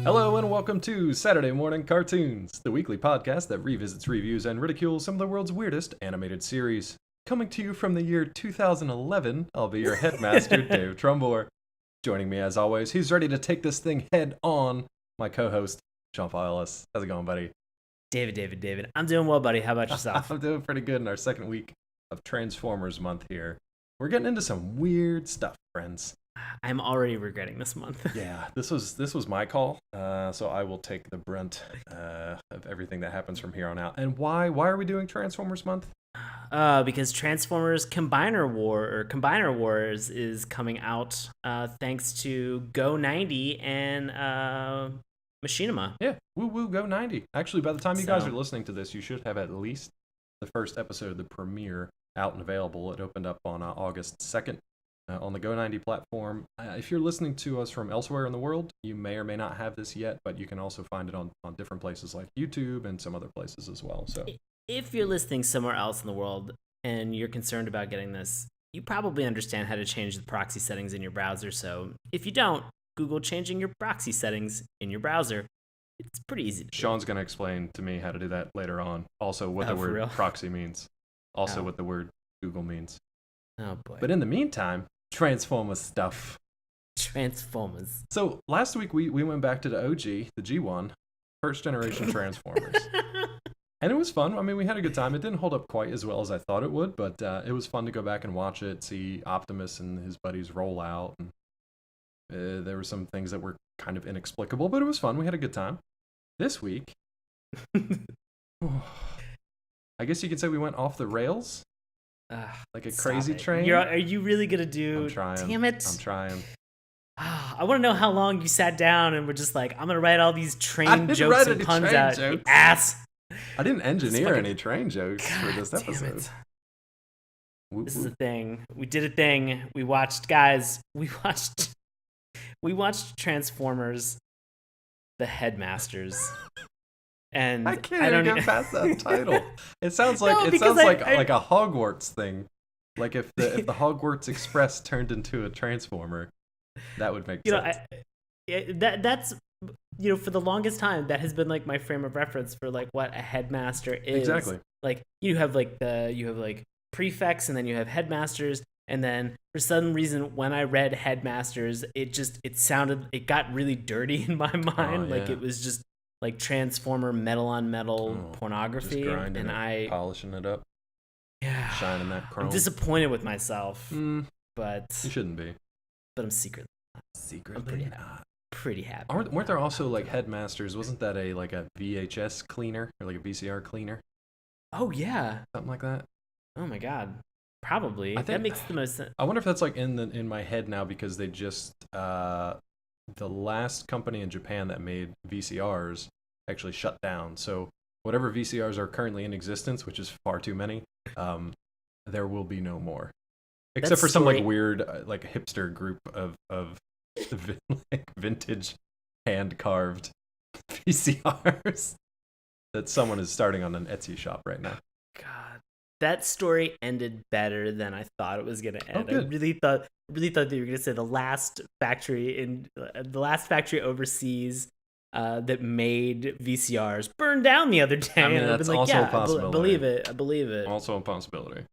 Hello and welcome to Saturday Morning Cartoons, the weekly podcast that revisits, reviews, and ridicules some of the world's weirdest animated series. Coming to you from the year 2011, I'll be your headmaster, Dave Trumbore. Joining me as always, he's ready to take this thing head on, my co-host, Sean Ellis. How's it going, buddy? David. I'm doing well, buddy. How about yourself? I'm doing pretty good in our second week of Transformers month here. We're getting into some weird stuff, friends. I'm already regretting this month. Yeah, this was my call, so I will take the brunt of everything that happens from here on out. And why are we doing Transformers month? Because Transformers Combiner Wars is coming out thanks to Go 90 and Machinima. Yeah, woo Go 90. Actually, by the time you guys are listening to this, you should have at least the first episode of the premiere out and available. It opened up on August 2nd. On the Go 90 platform. If you're listening to us from elsewhere in the world, you may or may not have this yet, but you can also find it on different places like YouTube and some other places as well. So, if you're listening somewhere else in the world and you're concerned about getting this, you probably understand how to change the proxy settings in your browser. So, if you don't, Google changing your proxy settings in your browser. It's pretty easy to do. Sean's going to explain to me how to do that later on. Also, what the word proxy means. Also, what the word Google means. Oh, boy. But in the meantime, Transformers stuff. Transformers. So last week we went back to the OG, the G1, first generation Transformers. And it was fun. I mean, we had a good time. It didn't hold up quite as well as I thought it would, but it was fun to go back and watch it, see Optimus and his buddies roll out. And there were some things that were kind of inexplicable, but it was fun. We had a good time. This week, I guess you could say we went off the rails. Like a crazy train. Are you really gonna do? I'm trying. Damn it! I'm trying. I want to know how long you sat down and were just like, I'm gonna write all these train jokes and puns out. You ass. I didn't engineer any train jokes for this episode. This is a thing. We did a thing. We watched, guys. We watched Transformers, the Headmasters. And I can't even get past that title. It sounds like like a Hogwarts thing. Like if the Hogwarts Express turned into a Transformer, that would make sense. That's for the longest time that has been like my frame of reference for like what a headmaster is. Exactly. Like you have prefects and then you have headmasters, and then for some reason when I read Headmasters, it got really dirty in my mind. Like it was just like Transformer metal on metal pornography, and polishing it up, shining that chrome. I'm disappointed with myself, but you shouldn't be. But I'm secretly pretty happy. Weren't there also like Headmasters? Wasn't that a VHS cleaner or like a VCR cleaner? Oh yeah, something like that. Oh my god, probably. That makes the most sense. I wonder if that's like in my head now because they just the last company in Japan that made VCRs actually shut down. So whatever VCRs are currently in existence, which is far too many, there will be no more. Except for some like weird hipster group of vintage hand-carved VCRs that someone is starting on an Etsy shop right now. God, that story ended better than I thought it was gonna end. Oh, I really thought that you were gonna say the last factory overseas that made VCRs burned down the other day. I mean, that's also a possibility. I believe it. Also a possibility.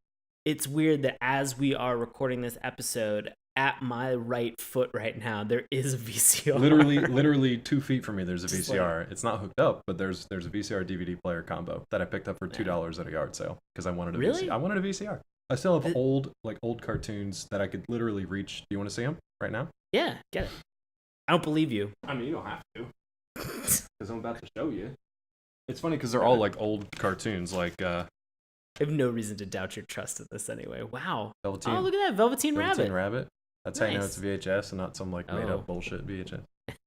It's weird that as we are recording this episode, at my right foot right now, there is a VCR. Literally 2 feet from me, there's a VCR. It's not hooked up, but there's a VCR DVD player combo that I picked up for $2 at a yard sale because I wanted a VCR. I wanted a VCR. I still have old cartoons that I could literally reach. Do you want to see them right now? Yeah, get it. I don't believe you. I mean, you don't have to, because I'm about to show you. It's funny because they're all like old cartoons, like. I have no reason to doubt your trust in this anyway. Wow. Velveteen. Oh, look at that. Velveteen Rabbit. That's how you know it's VHS and not some made up bullshit VHS.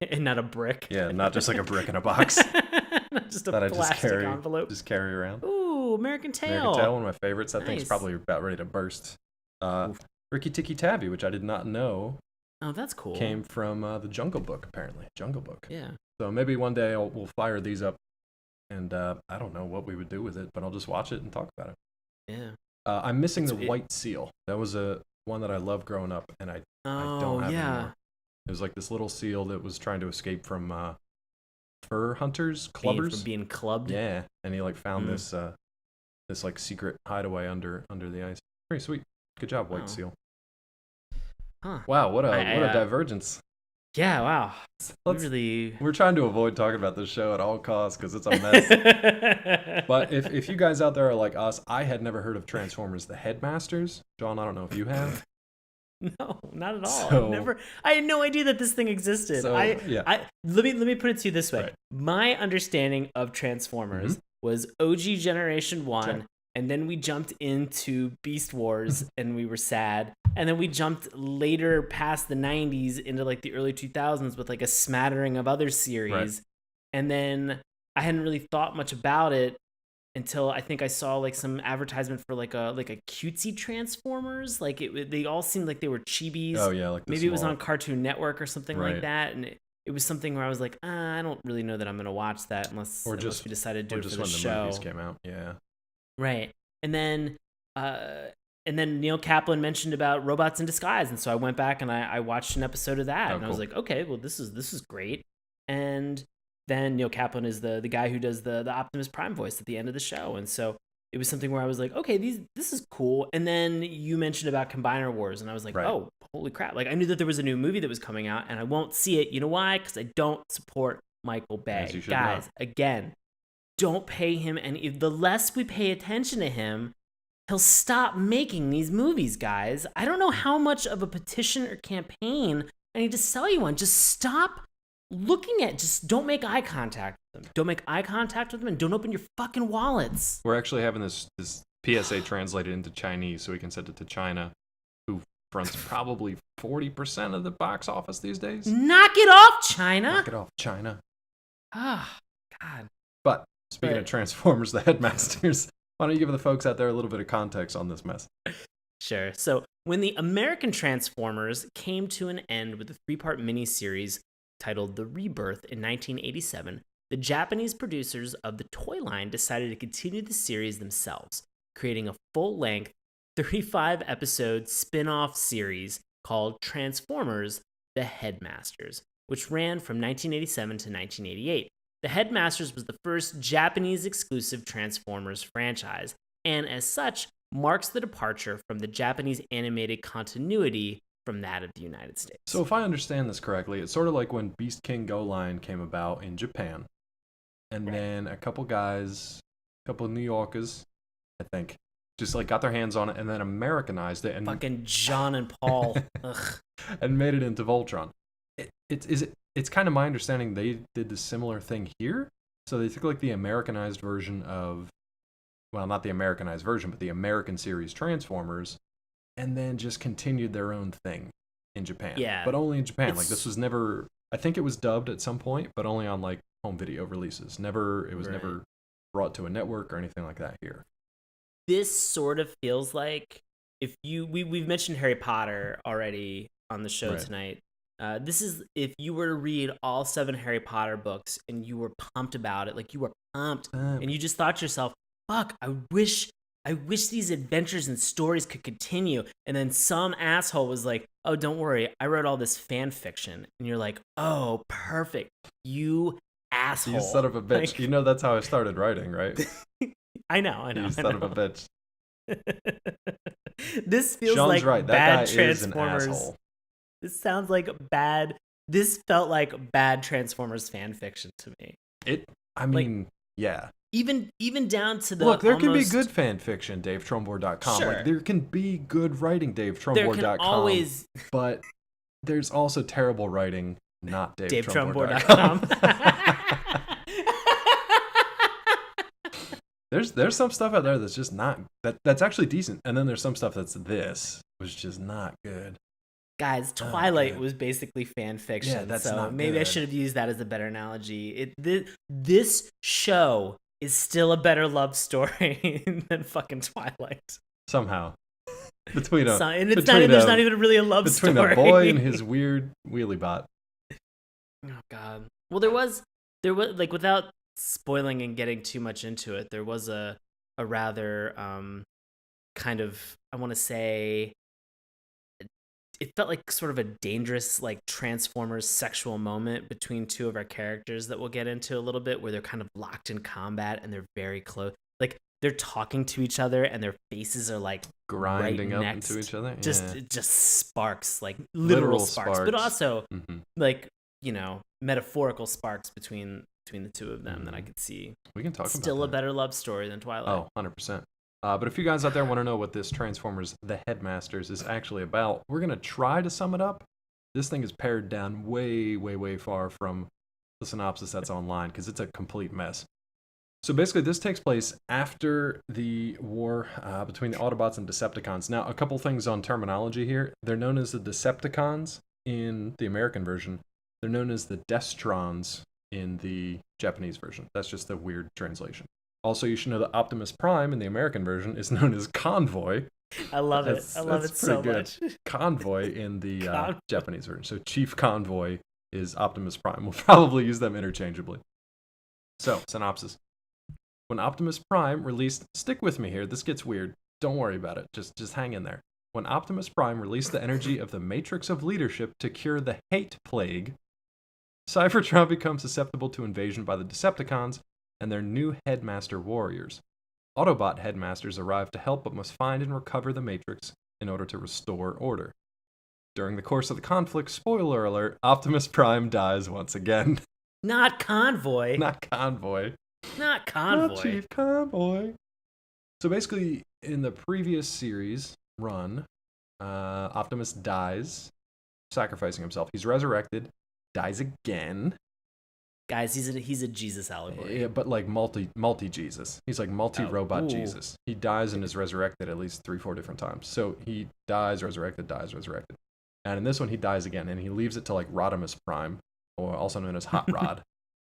And not a brick. Yeah, not just like a brick in a box. Not just a plastic envelope. Just carry around. Ooh, American Tail. American Tail, one of my favorites. That thing's probably about ready to burst. Ricky Tikki Tavi, which I did not know. Oh, that's cool. Came from the Jungle Book, apparently. Jungle Book. Yeah. So maybe one day we'll fire these up, and I don't know what we would do with it, but I'll just watch it and talk about it. Yeah. I'm missing the White Seal. That was one that I loved growing up, and I don't have anymore. It was like this little seal that was trying to escape from fur hunters, clubbers. From being clubbed. Yeah, and he like found this like secret hideaway under the ice. Pretty sweet. Good job, White Seal. Huh. Wow, what a divergence. Yeah, wow. We're trying to avoid talking about this show at all costs because it's a mess. But if you guys out there are like us, I had never heard of Transformers: The Headmasters. John, I don't know if you have. No, not at all. I had no idea that this thing existed. Let me put it to you this way. Right. My understanding of Transformers was OG Generation 1, okay. And then we jumped into Beast Wars and we were sad. And then we jumped later past the 90s into like the early 2000s with like a smattering of other series. Right. And then I hadn't really thought much about it until I think I saw like some advertisement for like a cutesy Transformers. Like they all seemed like they were chibis. Oh yeah, like maybe it was on Cartoon Network or something like that. And it was something where I was like, I don't really know that I'm gonna watch that unless we decided to do it for the show. When the movies came out, yeah. Right, and then Neil Kaplan mentioned about Robots in Disguise, and so I went back and I watched an episode of that, and cool. I was like, okay, well this is great. And then Neil Kaplan is the guy who does the Optimus Prime voice at the end of the show, and so it was something where I was like, okay, this is cool. And then you mentioned about Combiner Wars, and I was like, oh, holy crap! Like I knew that there was a new movie that was coming out, and I won't see it. You know why? Because I don't support Michael Bay. Guys, again, don't pay him any. The less we pay attention to him, he'll stop making these movies, guys. I don't know how much of a petition or campaign I need to sell you on. Just stop looking at. Just don't make eye contact with them. Don't make eye contact with them, and don't open your fucking wallets. We're actually having this PSA translated into Chinese so we can send it to China, who fronts probably 40% of the box office these days. Knock it off, China. Knock it off, China. Ah, God. But speaking of Transformers, the Headmasters, why don't you give the folks out there a little bit of context on this mess? Sure. So when the American Transformers came to an end with a 3-part miniseries titled The Rebirth in 1987, the Japanese producers of the toy line decided to continue the series themselves, creating a full-length 35-episode spin-off series called Transformers: The Headmasters, which ran from 1987 to 1988. The Headmasters was the first Japanese-exclusive Transformers franchise, and as such, marks the departure from the Japanese animated continuity from that of the United States. So if I understand this correctly, it's sort of like when Beast King Go Line came about in Japan, and then a couple of New Yorkers, I think, just like got their hands on it and then Americanized it and fucking John and Paul and made it into Voltron. It's kind of my understanding they did the similar thing here. So they took like the Americanized version of, well, not the Americanized version, but the American series Transformers, and then just continued their own thing in Japan. Yeah. But only in Japan. Like this was never, I think it was dubbed at some point, but only on like home video releases. It was never brought to a network or anything like that here. This sort of feels like we've mentioned Harry Potter already on the show tonight. This is if you were to read all 7 Harry Potter books and you were pumped about it, like you were pumped, and you just thought to yourself, fuck, I wish these adventures and stories could continue. And then some asshole was like, oh, don't worry, I wrote all this fan fiction. And you're like, oh, perfect. You asshole. You son of a bitch. Like, you know that's how I started writing, right? I know. You son of a bitch. This feels Sean's like right. That bad guy Transformers. Is an asshole. This sounds like bad. This felt like bad Transformers fan fiction to me. Yeah. Even down to the look, there can be good fan fiction, DaveTrumbore.com. Sure. Like there can be good writing, DaveTrumbore.com. There can always, but there's also terrible writing, not DaveTrumbore.com. There's some stuff out there that's just not that's actually decent, and then there's some stuff that's was just not good. Guys, Twilight was basically fan fiction. Yeah, that's so not maybe good. I should have used that as a better analogy. This show is still a better love story than fucking Twilight. Somehow. There's not even really a love story. Between a boy and his weird wheelie bot. Oh god. Well, there was like, without spoiling and getting too much into it, there was a rather kind of, I want to say, it felt like sort of a dangerous like Transformers sexual moment between two of our characters that we'll get into a little bit, where they're kind of locked in combat and they're very close. Like they're talking to each other and their faces are like grinding right up next. into each other. It just sparks, like literal sparks, but also like, you know, metaphorical sparks between the two of them that I could see. We can talk about still a better love story than Twilight. Oh, 100%. But if you guys out there want to know what this Transformers The Headmasters is actually about, we're going to try to sum it up. This thing is pared down way, way, way far from the synopsis that's online because it's a complete mess. So basically, this takes place after the war between the Autobots and Decepticons. Now, a couple things on terminology here. They're known as the Decepticons in the American version. They're known as the Destrons in the Japanese version. That's just a weird translation. Also, you should know that Optimus Prime in the American version is known as Convoy. I love it. I love it so much. Convoy in the Japanese version. So Chief Convoy is Optimus Prime. We'll probably use them interchangeably. So, synopsis. When Optimus Prime released... Stick with me here. This gets weird. Don't worry about it. Just hang in there. When Optimus Prime released the energy of the Matrix of Leadership to cure the hate plague, Cybertron becomes susceptible to invasion by the Decepticons and their new Headmaster warriors. Autobot Headmasters arrive to help but must find and recover the Matrix in order to restore order. During the course of the conflict, spoiler alert, Optimus Prime dies once again. Not Convoy. Not Convoy. Not Convoy. Not Chief Convoy. So basically, in the previous series run, Optimus dies, sacrificing himself. He's resurrected, dies again. Guys, he's a Jesus allegory. Yeah, but like multi-Jesus. He's like multi-robot Jesus. He dies and is resurrected at least 3-4 different times. So he dies, resurrected. And in this one, he dies again, and he leaves it to like Rodimus Prime, or also known as Hot Rod.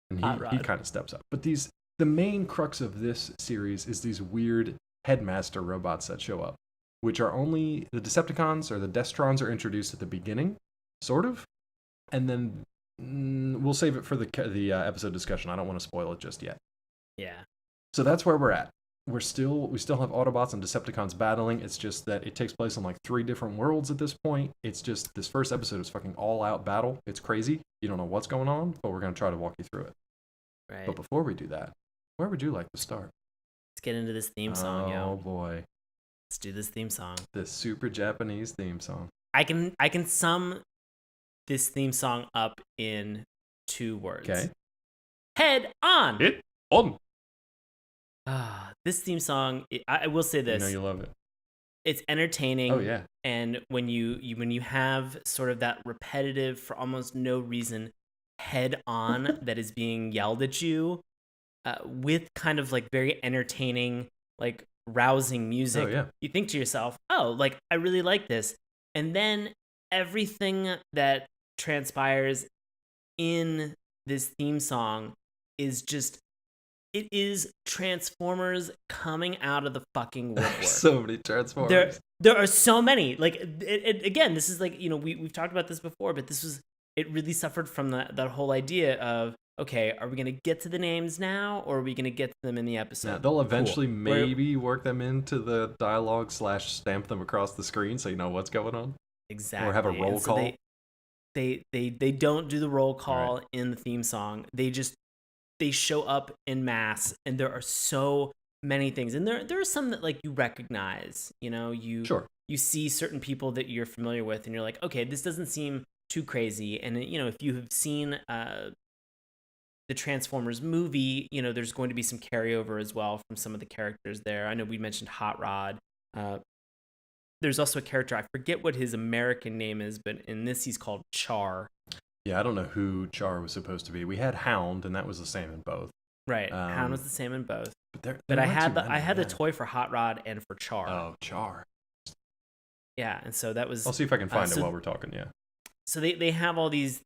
And he kind of steps up. But the main crux of this series is these weird Headmaster robots that show up, which are only the Decepticons or the Destrons are introduced at the beginning, sort of, and then we'll save it for the episode discussion. I don't want to spoil it just yet. Yeah. So that's where we're at. We still have Autobots and Decepticons battling. It's just that it takes place on like 3 different worlds at this point. It's just this first episode is fucking all out battle. It's crazy. You don't know what's going on, but we're gonna try to walk you through it. Right. But before we do that, where would you like to start? Let's get into this theme song, yo. Oh boy. Let's do this theme song. This super Japanese theme song. I can sum this theme song up in 2 words. Okay. Head on. Hit on. This theme song, I will say this. You know you love it. It's entertaining. Oh yeah. And when you have sort of that repetitive, for almost no reason, head on that is being yelled at you, with kind of like very entertaining, like rousing music, you think to yourself, oh, like I really like this. And then everything that transpires in this theme song is just, it is Transformers coming out of the fucking woodwork. So many Transformers. There are so many. Like, again, this is like, you know, we've talked about this before, but it really suffered from that whole idea of, okay, are we going to get to the names now, or are we going to get to them in the episode? Yeah, they'll eventually maybe work them into the dialogue / stamp them across the screen so you know what's going on. Exactly. Or have a roll call. They don't do the roll call in the theme song. They show up in mass, and there are so many things. And there are some that like you recognize, you know, you see certain people that you're familiar with, and you're like, okay, this doesn't seem too crazy. And you know, if you have seen the Transformers movie, you know, there's going to be some carryover as well from some of the characters there. I know we mentioned Hot Rod. There's also a character, I forget what his American name is, but in this he's called Char. Yeah, I don't know who Char was supposed to be. We had Hound, and that was the same in both. Right, Hound was the same in both. But I had the toy for Hot Rod and for Char. Oh, Char. Yeah, and so that was... I'll see if I can find it while we're talking, yeah. So they have all these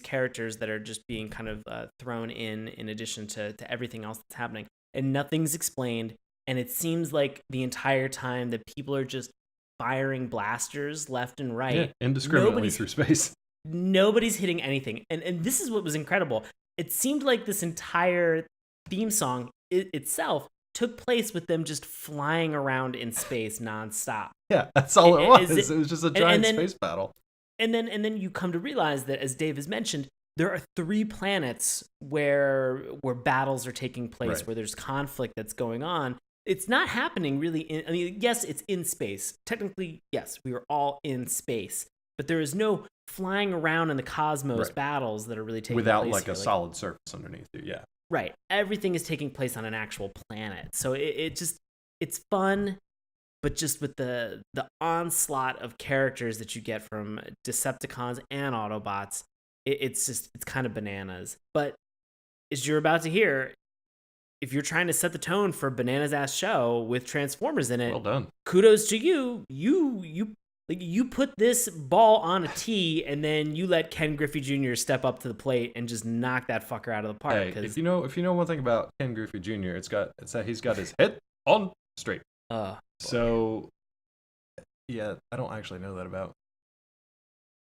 characters that are just being kind of thrown in addition to everything else that's happening. And nothing's explained, and it seems like the entire time that people are just firing blasters left and right. Yeah, indiscriminately through space. Nobody's hitting anything. And this is what was incredible. It seemed like this entire theme song itself took place with them just flying around in space nonstop. Yeah, that's all it was. It was just a giant space battle. and then you come to realize that, as Dave has mentioned, there are 3 planets where battles are taking place, where there's conflict that's going on. It's not happening really I mean, yes, it's in space. Technically, yes, we are all in space. But there is no flying around in the cosmos battles that are really taking without place like here. a solid surface underneath you. Yeah. Right. Everything is taking place on an actual planet. So it's fun, but just with the onslaught of characters that you get from Decepticons and Autobots, it's kind of bananas. But as you're about to hear, if you're trying to set the tone for a bananas ass show with Transformers in it, well done. Kudos to you. You put this ball on a tee, and then you let Ken Griffey Jr. step up to the plate and just knock that fucker out of the park. Hey, if you know one thing about Ken Griffey Jr., it's that he's got his head on straight. So, yeah, I don't actually know that about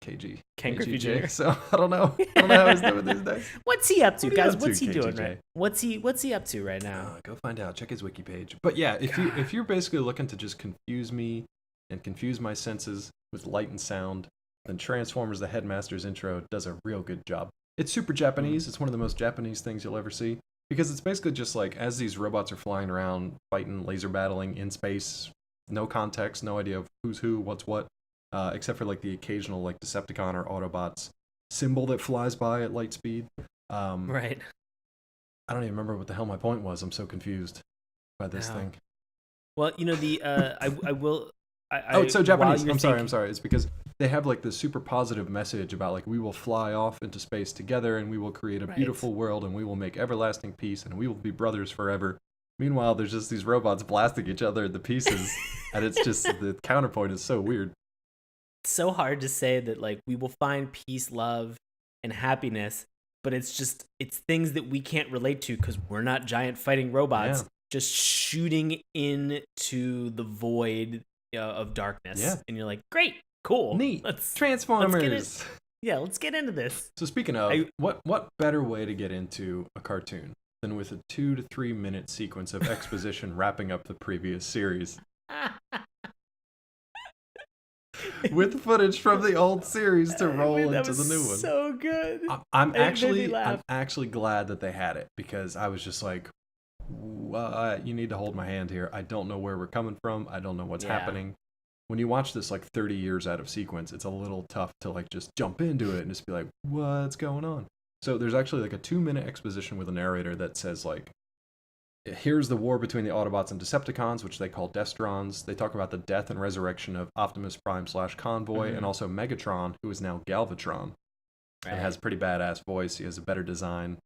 Ken Griffey Jr. So I don't know how he's doing these days. What's he up to, guys? What's he KGJ? doing right? What's he up to right now? Go find out. Check his wiki page. But yeah, if you're basically looking to just confuse me and confuse my senses with light and sound, then Transformers: The Headmasters intro does a real good job. It's super Japanese. It's one of the most Japanese things you'll ever see, because it's basically just like, as these robots are flying around, fighting, laser battling in space, no context, no idea of who's who, what's what. Except for like the occasional like Decepticon or Autobots symbol that flies by at light speed. Right. I don't even remember what the hell my point was. I'm so confused by this thing. Well, I will. It's so Japanese. I'm sorry. It's because they have like this super positive message about like, we will fly off into space together and we will create a beautiful world and we will make everlasting peace and we will be brothers forever. Meanwhile, there's just these robots blasting each other into pieces, and it's just the counterpoint is so weird. So hard to say that like we will find peace, love, and happiness, but it's things that we can't relate to because we're not giant fighting robots just shooting into the void of darkness. And you're like, great, cool, neat, Transformers. Let's get into this. So speaking of, what better way to get into a cartoon than with a 2 to 3 minute sequence of exposition wrapping up the previous series? With footage from the old series to roll into the new one. So good. I'm actually glad that they had it, because I was just like, you need to hold my hand here. I don't know where we're coming from. I don't know what's happening. When you watch this like 30 years out of sequence, it's a little tough to like just jump into it and just be like, what's going on? So there's actually like a 2-minute exposition with a narrator that says like, here's the war between the Autobots and Decepticons, which they call Destrons. They talk about the death and resurrection of Optimus Prime / Convoy, and also Megatron, who is now Galvatron. Right. And has a pretty badass voice. He has a better design.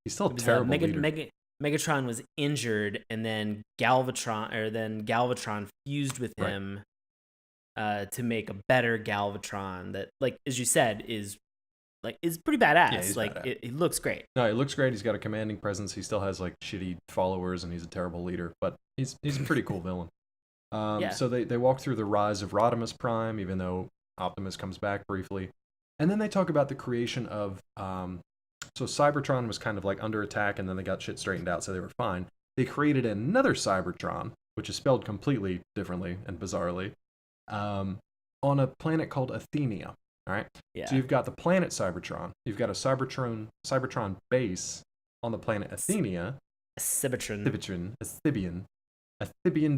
He's still a terrible leader. Megatron was injured, and then Galvatron fused with him to make a better Galvatron that, like as you said, is pretty badass. Yeah, he's badass. It looks great. No, it looks great. He's got a commanding presence. He still has like shitty followers, and he's a terrible leader, but he's a pretty cool villain. So they walk through the rise of Rodimus Prime, even though Optimus comes back briefly, and then they talk about the creation of. So Cybertron was kind of like under attack, and then they got shit straightened out, so they were fine. They created another Cybertron, which is spelled completely differently and bizarrely, on a planet called Athenia. All right. Yeah. So you've got the planet Cybertron. You've got a Cybertron base on the planet Athenia. A Cybertron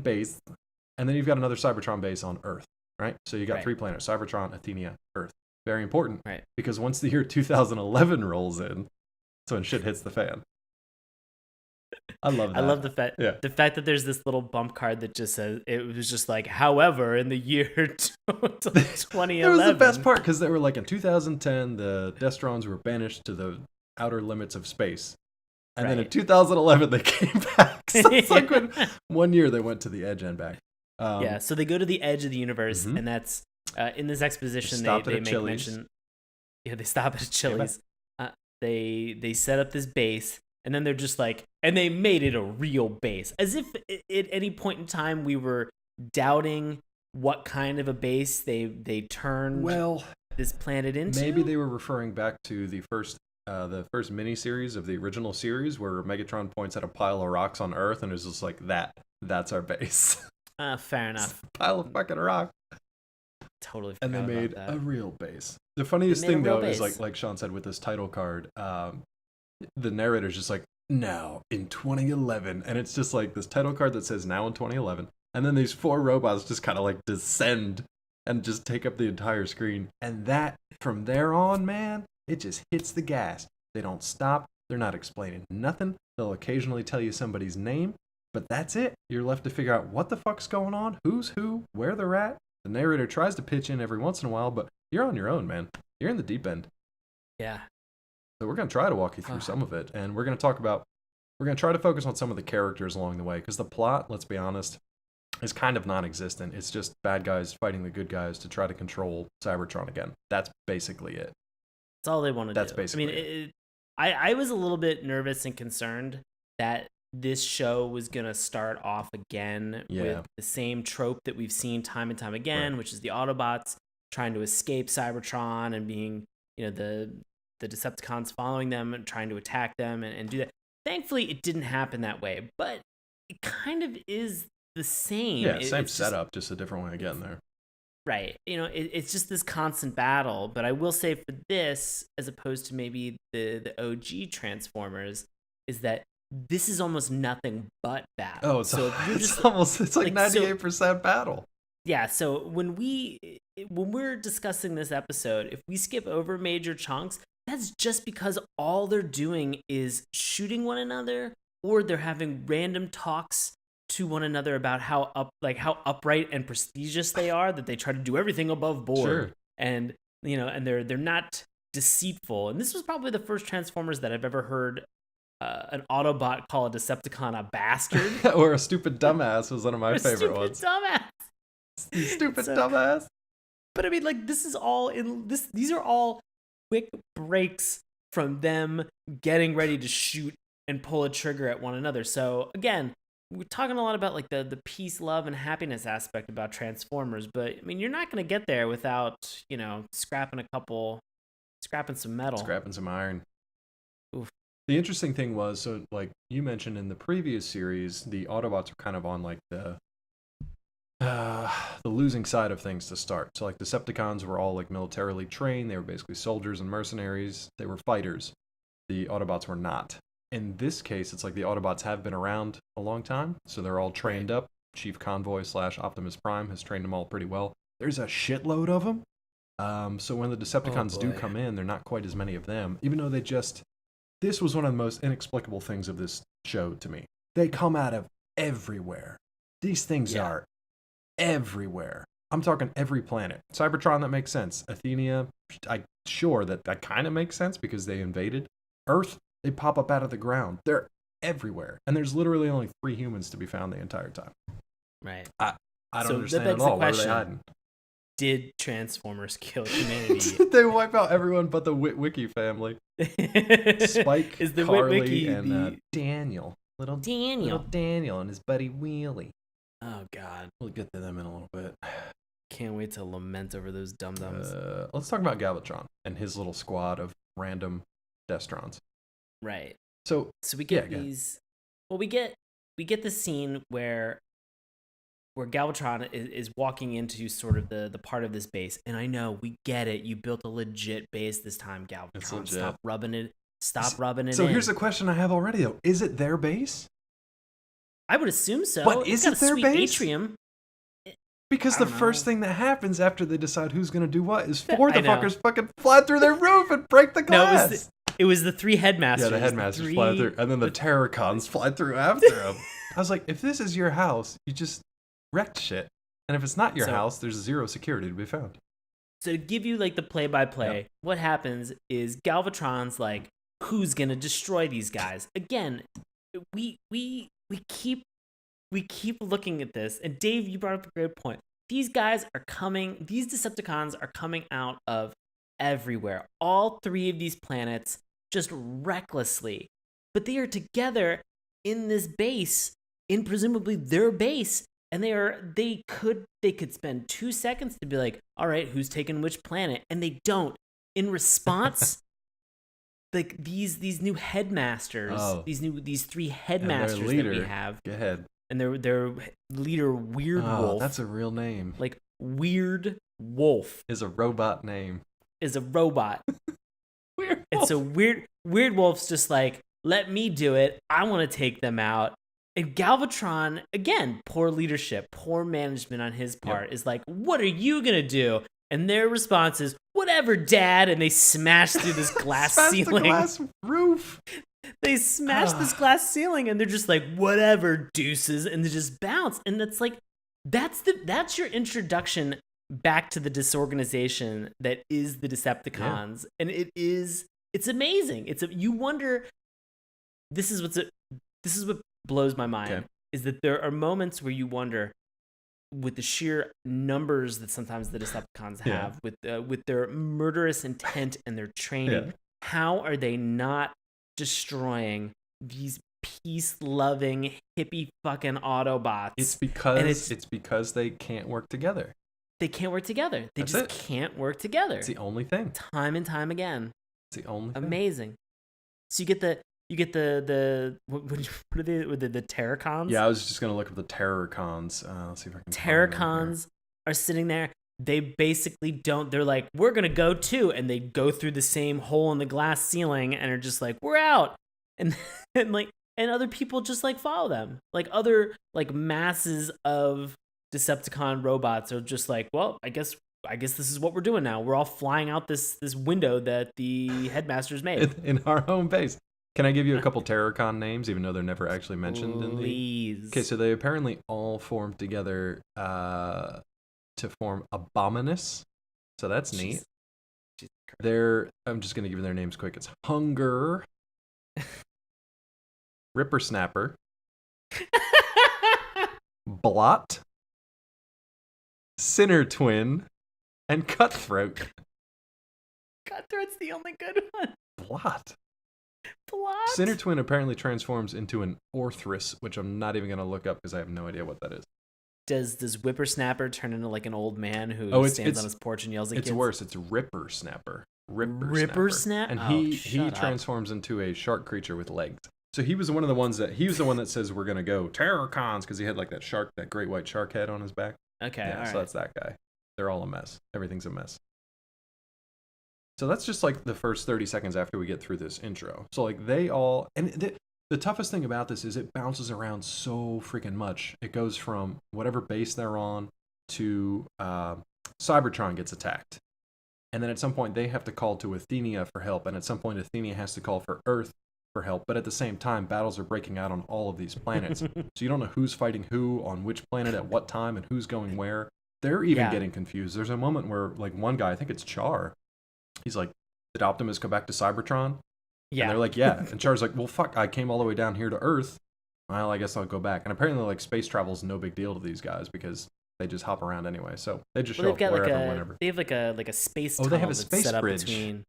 base, and then you've got another Cybertron base on Earth. Right. So you got 3 planets: Cybertron, Athenia, Earth. Very important. Right. Because once the year 2011 rolls in, that's when shit hits the fan. I love that. I love the fact that there's this little bump card that just says, it was just like, however, in the year 2011. It was the best part, because they were like, in 2010, the Destrons were banished to the outer limits of space. And then in 2011, they came back. So it's like when 1 year they went to the edge and back. So they go to the edge of the universe, and that's, in this exposition, they make mention. Yeah, they stop at a Chili's. They set up this base. And then they're just like, and they made it a real base. As if at any point in time we were doubting what kind of a base they turned this planet into. Maybe they were referring back to the first mini-series of the original series, where Megatron points at a pile of rocks on Earth and is just like, that's our base. Fair enough. Pile of fucking rock. Totally forgot And they made about that. a real base. The funniest thing, though, is like Sean said with this title card, the narrator's just like, now in 2011. And it's just like this title card that says now in 2011. And then these 4 robots just kind of like descend and just take up the entire screen. And that, from there on, man, it just hits the gas. They don't stop. They're not explaining nothing. They'll occasionally tell you somebody's name, but that's it. You're left to figure out what the fuck's going on, who's who, where they're at. The narrator tries to pitch in every once in a while, but you're on your own, man. You're in the deep end. Yeah. So we're going to try to walk you through some of it, and we're going to try to focus on some of the characters along the way, because the plot, let's be honest, is kind of non-existent. It's just bad guys fighting the good guys to try to control Cybertron again. That's basically it. That's all they want to do. That's basically it. I was a little bit nervous and concerned that this show was going to start off again with the same trope that we've seen time and time again, which is the Autobots trying to escape Cybertron and being, the Decepticons following them and trying to attack them and do that. Thankfully, it didn't happen that way, but it kind of is the same. Yeah, same setup, just a different way of getting there. Right. It's just this constant battle. But I will say for this, as opposed to maybe the OG Transformers, is that this is almost nothing but battle. Oh, it's like 98% battle. Yeah. So when we're discussing this episode, if we skip over major chunks, that's just because all they're doing is shooting one another, or they're having random talks to one another about how upright and prestigious they are, that they try to do everything above board. Sure. And and they're not deceitful. And this was probably the first Transformers that I've ever heard an Autobot call a Decepticon a bastard. Or a stupid dumbass was one of my favorite ones. Stupid dumbass. But I mean, like, this is all these are all quick breaks from them getting ready to shoot and pull a trigger at one another. So again, we're talking a lot about like the peace, love, and happiness aspect about Transformers, but I mean, you're not going to get there without, scrapping some metal. Scrapping some iron. Oof. The interesting thing was, so like you mentioned in the previous series, the Autobots were kind of on like the losing side of things to start. So like Decepticons were all like militarily trained. They were basically soldiers and mercenaries. They were fighters. The Autobots were not. In this case, it's like the Autobots have been around a long time, so they're all trained up. Chief Convoy / Optimus Prime has trained them all pretty well. There's a shitload of them. So when the Decepticons do come in, they're not quite as many of them, even though this was one of the most inexplicable things of this show to me. They come out of everywhere. These things are everywhere. I'm talking every planet. Cybertron, that makes sense. Athenia, sure, that kind of makes sense because they invaded. Earth, they pop up out of the ground. They're everywhere. And there's literally only 3 humans to be found the entire time. Right. I don't understand at all. Where are they hiding? Did Transformers kill humanity? Did they wipe out everyone but the Witwicky family? Spike, is the Carly, Witwicky and Daniel. Little Daniel and his buddy Wheelie. Oh, God. We'll get to them in a little bit. Can't wait to lament over those dum-dums. Let's talk about Galvatron and his little squad of random Destrons. Right. So we get these. Well, we get the scene where Galvatron is walking into sort of the part of this base, and I know we get it. You built a legit base this time, Galvatron. Stop rubbing it in. So here's the question I have already though: is it their base? I would assume so. But is it their base? Atrium. Because the first thing that happens after they decide who's going to do what is 4 the fuckers fucking fly through their roof and break the glass. It was the 3 Headmasters. Yeah, the Headmasters fly through, and then the Terracons fly through after them. I was like, if this is your house, you just wrecked shit. And if it's not your house, there's 0 security to be found. So to give you like the play-by-play, what happens is Galvatron's like, who's going to destroy these guys? Again, we keep looking at this, and Dave, you brought up a great point. These Decepticons are coming out of everywhere. All 3 of these planets, just recklessly. But they are together in this base, in presumably their base, and they could spend 2 seconds to be like, all right, who's taking which planet? And they don't. In response, like these new headmasters, these 3 headmasters that we have. Go ahead. And their leader, Weird Wolf. That's a real name. Like Weird Wolf is a robot name. Is a robot. Weird And Wolf. so Weird Wolf's just like, let me do it. I want to take them out. And Galvatron, again, poor leadership, poor management on his part, is like, what are you going to do? And their response is, whatever, Dad. And they smash through this glass ceiling. The glass roof. They smash this glass ceiling and they're just like, whatever, deuces. And they just bounce. And it's like, that's your introduction back to the disorganization that is the Decepticons. And it's amazing. You wonder, this is what blows my mind, is that there are moments where you wonder, with the sheer numbers that sometimes the Decepticons have, with their murderous intent and their training, how are they not destroying these peace-loving hippie fucking Autobots? It's because they can't work together. They can't work together. They can't work together. It's the only thing. Time and time again. It's the only thing. Amazing. So you get the what are they, the Terracons? Yeah, I was just gonna look up the Terracons. Let's see if I can. Terracons are sitting there. They basically don't. They're like, we're gonna go too, and they go through the same hole in the glass ceiling, and are just like, we're out, and other people just like follow them. Like other like masses of Decepticon robots are just like, well, I guess this is what we're doing now. We're all flying out this window that the Headmasters made in our home base. Can I give you a couple Terracon names, even though they're never actually mentioned in the... Please. Okay, so they apparently all formed together to form Abominus. So that's neat. I'm just going to give you their names quick. It's Hunger, Ripper Snapper, Blot, Sinner Twin, and Cutthroat. Cutthroat's the only good one. Blot. Blot. Sinner Twin apparently transforms into an Orthrus, which I'm not even going to look up because I have no idea what that is. Does Whippersnapper turn into like an old man who stands on his porch and yells at kids? It's worse. It's Ripper Snapper. Ripper Snap? And he transforms into a shark creature with legs. So he was one of the ones that the one that says we're going to go Terracons because he had like that great white shark head on his back. Okay, yeah, all so right. that's that guy. They're all a mess. Everything's a mess. So that's just like the first 30 seconds after we get through this intro. So like they all, and the toughest thing about this is it bounces around so freaking much. It goes from whatever base they're on to Cybertron gets attacked. And then at some point they have to call to Athenia for help. And at some point Athenia has to call for Earth for help. But at the same time, battles are breaking out on all of these planets. So you don't know who's fighting who on which planet at what time and who's going where. They're even getting confused. There's a moment where like one guy, I think it's Char, he's like, did Optimus come back to Cybertron? Yeah. And they're like, yeah. And Char's like, well, fuck, I came all the way down here to Earth. Well, I guess I'll go back. And apparently, like, space travel is no big deal to these guys because they just hop around anyway. So they just show up wherever, whenever. They have like a space tunnel. They have a space bridge. They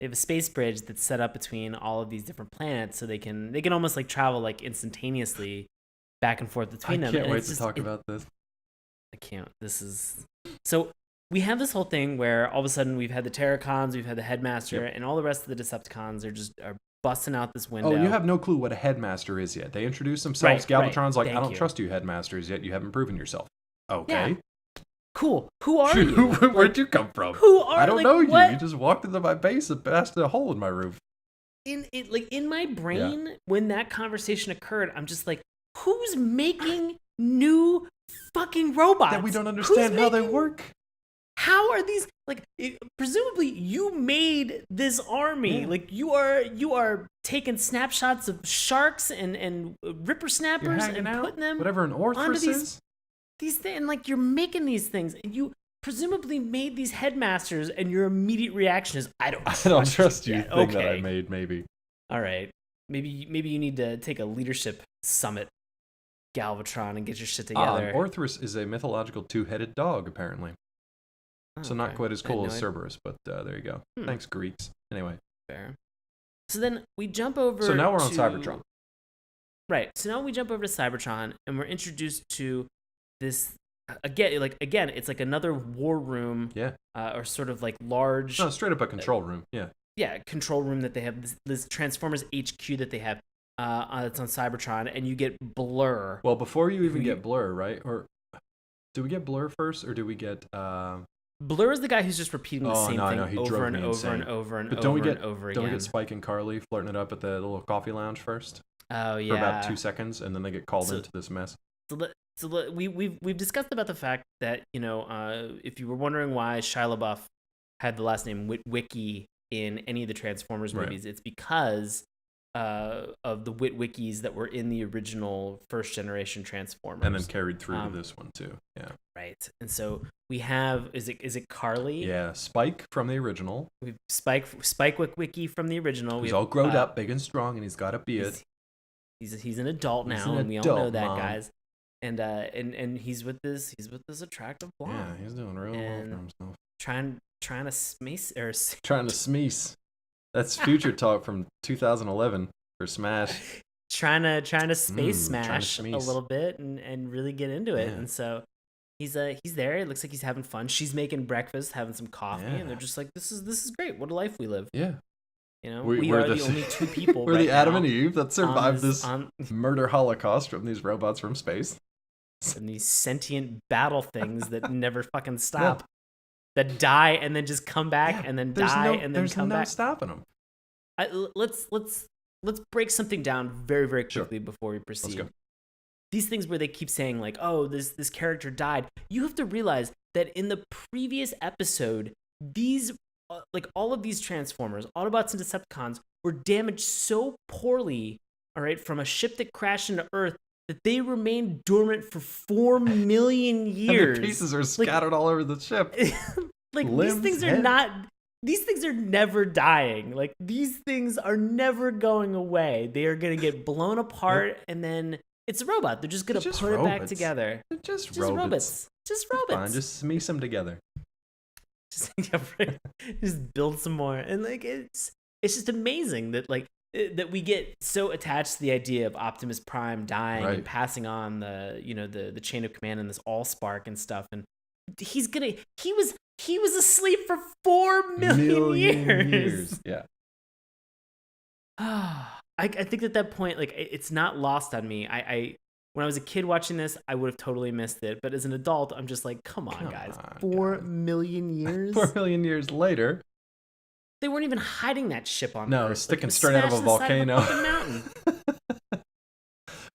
have a space bridge that's set up between all of these different planets, so they can almost like travel like instantaneously back and forth between them. I can't wait to talk about this. I can't. This is so. We have this whole thing where all of a sudden we've had the Terracons, we've had the Headmaster, and all the rest of the Decepticons are busting out this window. Oh, you have no clue what a Headmaster is yet. They introduce themselves. Galvatron's like, I don't trust you, Headmasters, yet you haven't proven yourself. Okay. Yeah. Cool. Who are you? Where'd you come from? I don't know you. You just walked into my base and passed a hole in my roof. In my brain, when that conversation occurred, I'm just like, who's making new fucking robots? That we don't understand how they work. How are these presumably you made this army? Like you are taking snapshots of sharks and ripper snappers and putting them whatever an Orthrus is. These things, and like you're making these things, and you presumably made these Headmasters, and your immediate reaction is, I don't trust you. Thing that I made, maybe. All right, maybe you need to take a leadership summit, Galvatron, and get your shit together. Orthrus is a mythological two-headed dog, apparently. So not quite as cool as Cerberus, but there you go. Thanks, Greeks. Anyway. Fair. So then we jump over. So now we're on Cybertron. Right. So now we jump over to Cybertron, and we're introduced to this again. It's like another war room. Yeah. Or sort of like large. No, straight up a control room. Yeah. Yeah, control room that they have. This Transformers HQ that they have. It's on Cybertron, and you get Blur. Well, before you even get Blur, right? Or do we get Blur first, or do we get Blur is the guy who's just repeating the same thing he over drove and me over insane. and over and But over don't we and get over don't we again. get Spike and Carly flirting it up at the little coffee lounge first Oh yeah. for about 2 seconds, and then they get called into this mess. So we've discussed about the fact that, you know, if you were wondering why Shia LaBeouf had the last name Witwicky in any of the Transformers movies, it's because of the Witwickies that were in the original first generation Transformers, and then carried through to this one too. Yeah. Right. And so we have is it Carly? Yeah, Spike from the original. We've Spike Witwicky from the original. He's all grown up, big and strong, and he's got a beard. He's an adult now, and we all know that, guys. And he's with this attractive blonde. Yeah, he's doing real well for himself. Trying to smace or trying to smeece. That's future talk from 2011 for Smash. Trying to space smash a little bit and really get into it. And so he's there. It looks like he's having fun. She's making breakfast, having some coffee, and they're just like, this is great. What a life we live. Yeah. You know, we are the only two people. We're right the Adam now and Eve that survived this murder holocaust from these robots from space. And these sentient battle things that never fucking stop. That die and then just come back and then die and then come back. There's no stopping them. Let's break something down very, very quickly before we proceed. Let's go. These things where they keep saying like, oh, this character died. You have to realize that in the previous episode, these like all of these Transformers, Autobots and Decepticons, were damaged so poorly, all right, from a ship that crashed into Earth, that they remained dormant for 4 million years. And the pieces are scattered all over the ship. Like limbs, these things are never dying. Like these things are never going away. They are gonna get blown apart, and then it's a robot. They're just gonna put it back together. They're just robots. Just robots. Fine, just smeece them together. Just build some more, and like it's just amazing that like that we get so attached to the idea of Optimus Prime dying and passing on the chain of command and this Allspark and stuff, and he was asleep for 4 million years. Yeah. I think at that point, like, it's not lost on me. I when I was a kid watching this, I would have totally missed it. But as an adult, I'm just like, come on, guys. 4 million years? 4 million years later. They weren't even hiding that ship on Earth. No, sticking straight out of a volcano. Mountain.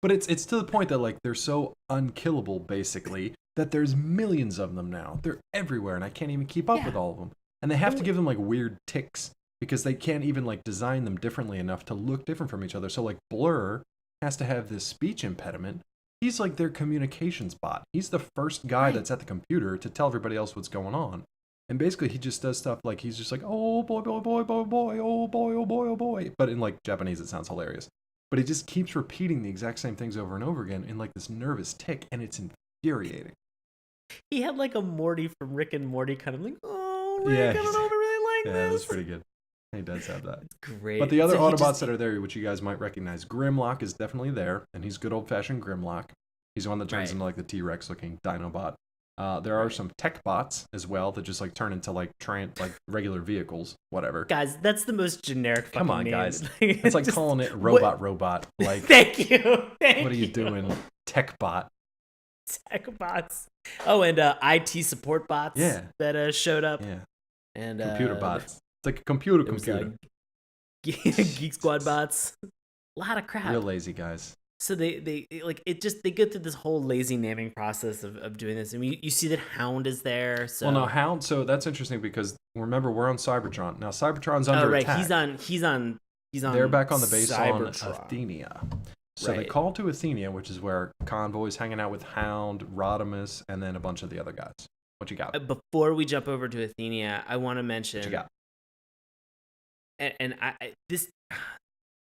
But it's to the point that like they're so unkillable, basically, that there's millions of them now. They're everywhere, and I can't even keep up with all of them. And they have to give them like weird ticks because they can't even like design them differently enough to look different from each other. So like Blur has to have this speech impediment. He's like their communications bot. He's the first guy that's at the computer to tell everybody else what's going on. And basically he just does stuff like he's just like, oh boy, boy, boy, boy, boy, oh boy, oh boy, oh boy. But in like Japanese it sounds hilarious. But he just keeps repeating the exact same things over and over again in like this nervous tick, and it's infuriating. He had like a Morty from Rick and Morty kind of like, oh Rick, I don't know if I really like this. Yeah, that's pretty good. He does have that. It's great. But the other Autobots that are there, which you guys might recognize, Grimlock is definitely there, and he's good old-fashioned Grimlock. He's the one that turns into like the T-Rex looking Dinobot. There are some tech bots as well that just like turn into like regular vehicles, whatever. Guys, that's the most generic fucking Come on, name. guys. It's like calling it robot. Like, Thank you. What are you doing? Tech bot. Tech bots. Oh, and IT support bots that showed up. Yeah. And computer bots. It's like a computer. Geek Squad bots. A lot of crap. Real lazy guys. So they go through this whole lazy naming process of doing this. And you see that Hound is there. So. Well, no, Hound. So that's interesting because remember we're on Cybertron now. Cybertron's under attack. He's on. They're back on the base Cybertron. on Athenia. So they call to Athenia, which is where Convoy's hanging out with Hound, Rodimus, and then a bunch of the other guys. What you got? Before we jump over to Athenia, I want to mention. What you got? And this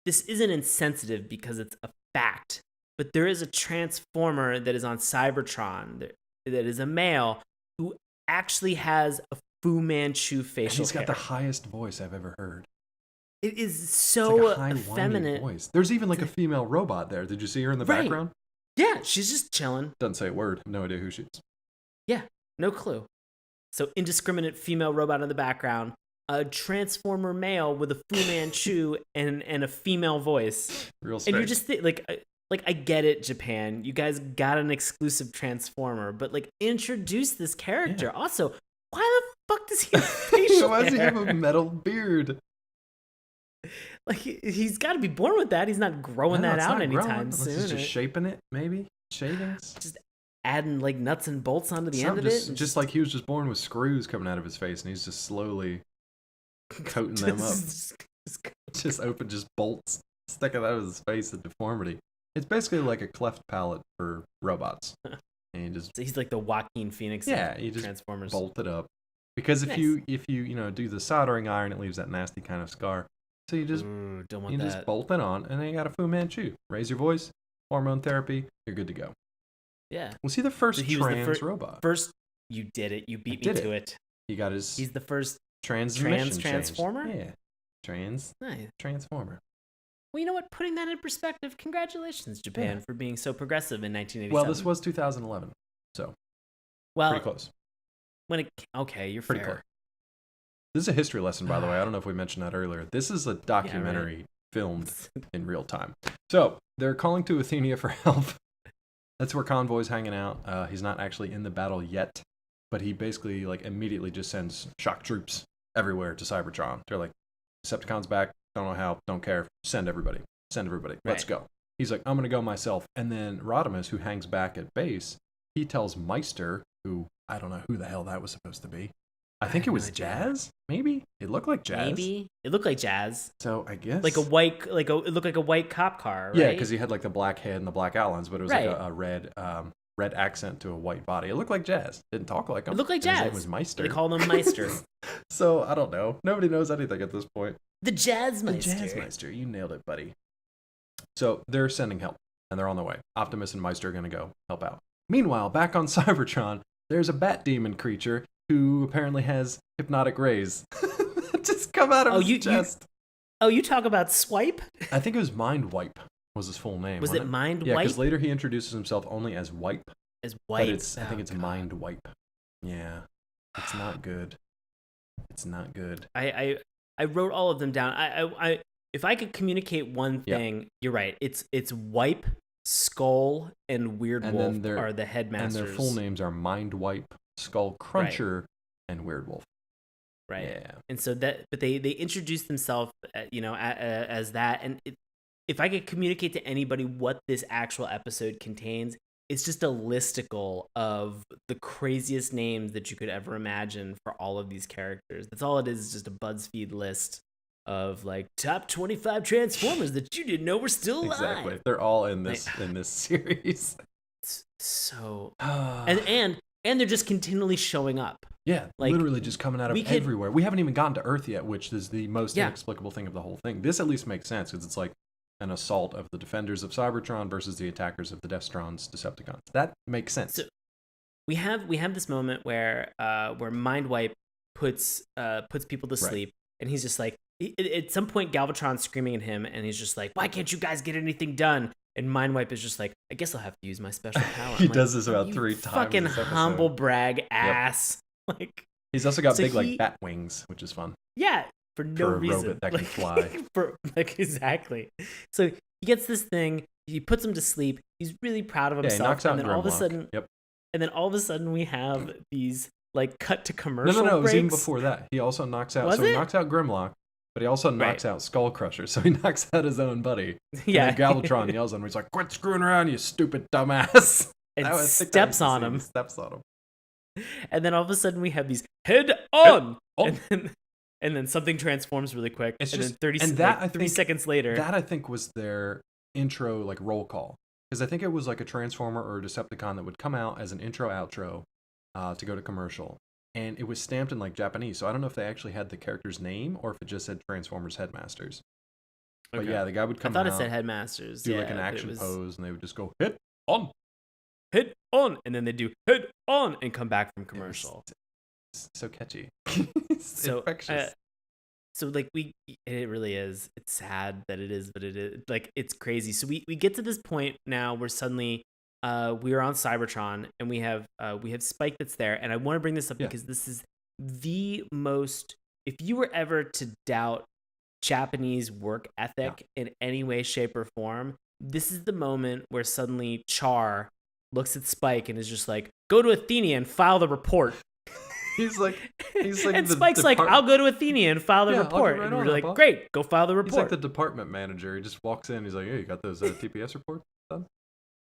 isn't insensitive because it's a fact, but there is a Transformer that is on Cybertron that is a male who actually has a Fu Manchu facial hair. He's got the highest voice I've ever heard. It is so it's like a high, effeminate. Voice. There's even like a female robot there. Did you see her in the background? Yeah, she's just chilling. Doesn't say a word. No idea who she is. Yeah, no clue. So indiscriminate female robot in the background. A Transformer male with a Fu Manchu and a female voice. Real strange. And you just think like I get it, Japan. You guys got an exclusive Transformer, but like introduce this character. Yeah. Also, why fuck does he have facial Why does he hair? have a metal beard? Like, he's got to be born with that. He's not growing that out anytime soon. He's just shaping it, maybe? Shavings? Just adding, like, nuts and bolts onto the end of it. Just like he was just born with screws coming out of his face, and he's just slowly coating them up. Just open, just bolts sticking out of his face, the deformity. It's basically like a cleft palate for robots. And he's like the Joaquin Phoenix of you just Transformers. bolt it up. Because if you do the soldering iron, it leaves that nasty kind of scar. So you just just bolt it on, and then you got a Fu Manchu. Raise your voice, hormone therapy, you're good to go. Yeah. Was he the first trans robot? First, you did it. You beat me to it. He got his. He's the first transformer. Yeah, transformer. Well, you know what? Putting that in perspective, congratulations, Japan, for being so progressive in 1987. Well, this was 2011, so pretty close. You're pretty fair. close. This is a history lesson, by the way. I don't know if we mentioned that earlier. This is a documentary filmed in real time. So they're calling to Athenia for help. That's where Convoy's hanging out. He's not actually in the battle yet, but he basically immediately just sends shock troops everywhere to Cybertron. They're like, Decepticon's back. Don't know how. Don't care. Send everybody. Let's go. He's like, I'm gonna go myself. And then Rodimus, who hangs back at base, he tells Meister, who I don't know who the hell that was supposed to be. I think it was Jazz. Maybe it looked like Jazz. Maybe it looked like Jazz. So I guess it looked like a white cop car. Right? Yeah, because he had the black head and the black outlines, but it was like a red accent to a white body. It looked like Jazz. Didn't talk like him. It looked like Jazz. His name was Meister. They called him Meister. So I don't know. Nobody knows anything at this point. The Jazzmeister. The Jazzmeister. You nailed it, buddy. So they're sending help, and they're on their way. Optimus and Meister are going to go help out. Meanwhile, back on Cybertron, there's a bat demon creature who apparently has hypnotic rays just come out of his chest. You talk about Swipe? I think it was Mind Wipe was his full name. Was it Mind Wipe? Yeah, because later he introduces himself only as Wipe. As Wipe? But I think it's Mind Wipe. Yeah. It's not good. It's not good. I wrote all of them down. I if I could communicate one thing, you're right. It's Wipe, Skull, and Weird Wolf are the headmasters. And their full names are Mind Wipe, Skull Cruncher, and Weird Wolf. Right. Yeah. And so but they introduce themselves, as that. And if I could communicate to anybody what this actual episode contains, it's just a listicle of the craziest names that you could ever imagine for all of these characters. That's all it is just a BuzzFeed list of top 25 Transformers that you didn't know were still alive. Exactly. They're all in this series. It's so and they're just continually showing up. Yeah, literally just coming out of everywhere. We haven't even gotten to Earth yet, which is the most inexplicable thing of the whole thing. This at least makes sense because it's like an assault of the defenders of Cybertron versus the attackers of the Deathstron's Decepticons. That makes sense. So we have this moment where Mindwipe puts people to sleep, and he's just like, at some point Galvatron's screaming at him, and he's just like, why can't you guys get anything done? And Mindwipe is just like, I guess I'll have to use my special power. He does this about 3 times. Fucking humble brag ass. Yep. He's also got big bat wings, which is fun. Yeah, for no reason. A robot that can fly. Exactly. So he gets this thing. He puts him to sleep. He's really proud of himself. Yeah, he knocks out and then all of a sudden, and then all of a sudden we have these cut to commercial. No, breaks. It was even before that. He also knocks out. He knocks out Grimlock. But he also knocks out Skull Crusher, so he knocks out his own buddy. Yeah. And then Galvatron yells at him. He's like, "Quit screwing around, you stupid dumbass!" And steps on him. Steps on him. And then all of a sudden we have these head on, and then something transforms really quick. And then 30 seconds later, that I think was their intro roll call, because I think it was a Transformer or a Decepticon that would come out as an intro outro to go to commercial. And it was stamped in Japanese, so I don't know if they actually had the character's name or if it just said Transformers Headmasters. But yeah, the guy would come out. I thought it said Headmasters. Do an action pose, and they would just go, hit on. Hit on. And then they do hit on and come back from commercial. It's so catchy. So infectious. It really is. It's sad that it is, but it is it's crazy. So we get to this point now where suddenly we're on Cybertron, and we have Spike that's there, and I want to bring this up because this is the most. If you were ever to doubt Japanese work ethic in any way, shape, or form, this is the moment where suddenly Char looks at Spike and is just like, "Go to Athenia and file the report." He's like and Spike's like, I'll go to Athenia and file the report. Right, and we're like, great, go file the report. He's like the department manager. He just walks in. He's like, hey, you got those TPS reports done?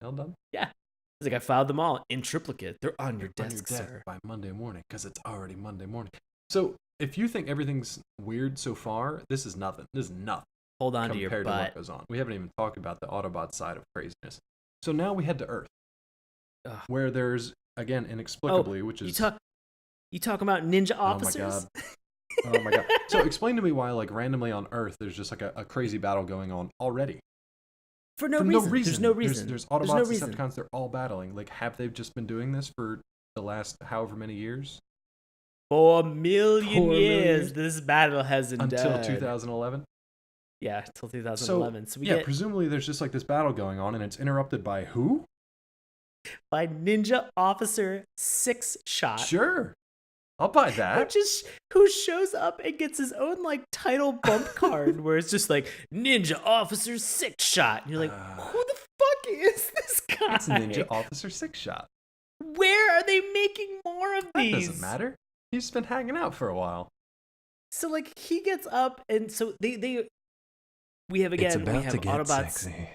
All done? Yeah. He's like, I filed them all in triplicate. They're on your desk, sir. By Monday morning, because it's already Monday morning. So if you think everything's weird so far, this is nothing. This is nothing. Hold on to your butt. Compared to what goes on. We haven't even talked about the Autobot side of craziness. So now we head to Earth, where there's, again, inexplicably, which is... You talking about ninja officers? Oh my god. So explain to me why, like, randomly on Earth, there's just like a crazy battle going on already. For no reason. There's no reason. There's Autobots, Decepticons, they're all battling. Like, have they just been doing this for the last however many years? 4 million years. This battle hasn't until 2011. Yeah, until 2011. So presumably there's just like this battle going on, and it's interrupted by who? By Ninja Officer 6-Shot. Sure, I'll buy that. Who shows up and gets his own like title bump card where it's just like Ninja Officer 6-Shot. And you're like, who the fuck is this guy? It's Ninja Officer 6-Shot. Where are they making more of these? That doesn't matter. He's been hanging out for a while. So like he gets up, and so we have Autobots. Sexy.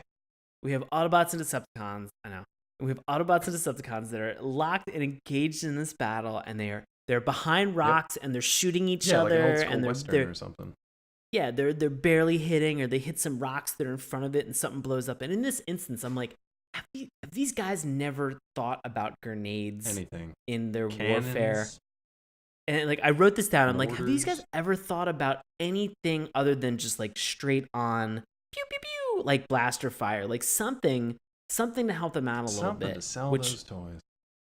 We have Autobots and Decepticons. I know. We have Autobots and Decepticons that are locked and engaged in this battle, and they're behind rocks and they're shooting each other, like an old school and Western or something. Yeah, they're barely hitting, or they hit some rocks that are in front of it, and something blows up. And in this instance, I'm like, have these guys never thought about grenades, anything in their Cannons, warfare? And like I wrote this down. I'm mortars. Like, have these guys ever thought about anything other than just like straight on pew pew pew, like blaster fire, like something to help them out a little bit, to sell those toys.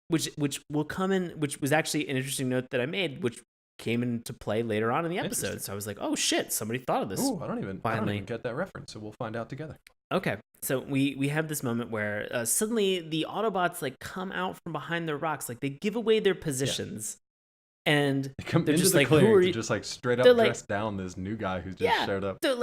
Which will come in, which was actually an interesting note that I made, which came into play later on in the episode. So I was like, oh shit, somebody thought of this. Oh, I don't even get that reference. So we'll find out together. Okay, so we have this moment where suddenly the Autobots like come out from behind their rocks, like they give away their positions. And they come they're into just the like, clearing who are to you? just like straight up dress down this new guy who just showed up. They're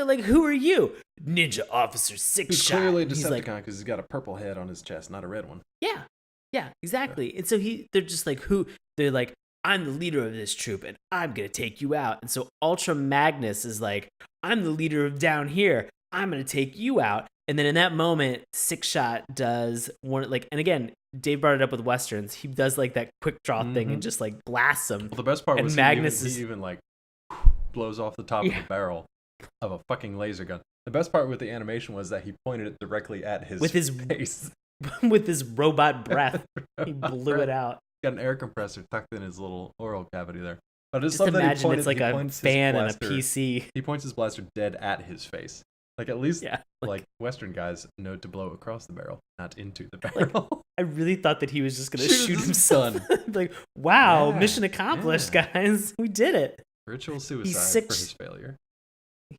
like, who are you? Ninja Officer 6-Shot. He's clearly a Decepticon because he's got a purple head on his chest, not a red one. Yeah, exactly. And so they're just like, who? They're like, I'm the leader of this troop, and I'm gonna take you out. And so Ultra Magnus is like, I'm the leader of down here. I'm gonna take you out. And then in that moment, 6-Shot does one like, and again, Dave brought it up with Westerns. He does like that quick draw thing and just like blasts him. Well, the best part was Magnus he even like blows off the top of the barrel of a fucking laser gun. The best part with the animation was that he pointed it directly at his face. With his robot breath. He blew it out. Got an air compressor tucked in his little oral cavity there. But I just imagine it's like a fan and a PC. He points his blaster dead at his face. Like at least like Western guys know to blow across the barrel, not into the barrel. Like, I really thought that he was just gonna shoot himself. Like, wow, mission accomplished, guys. We did it. Ritual suicide for his failure.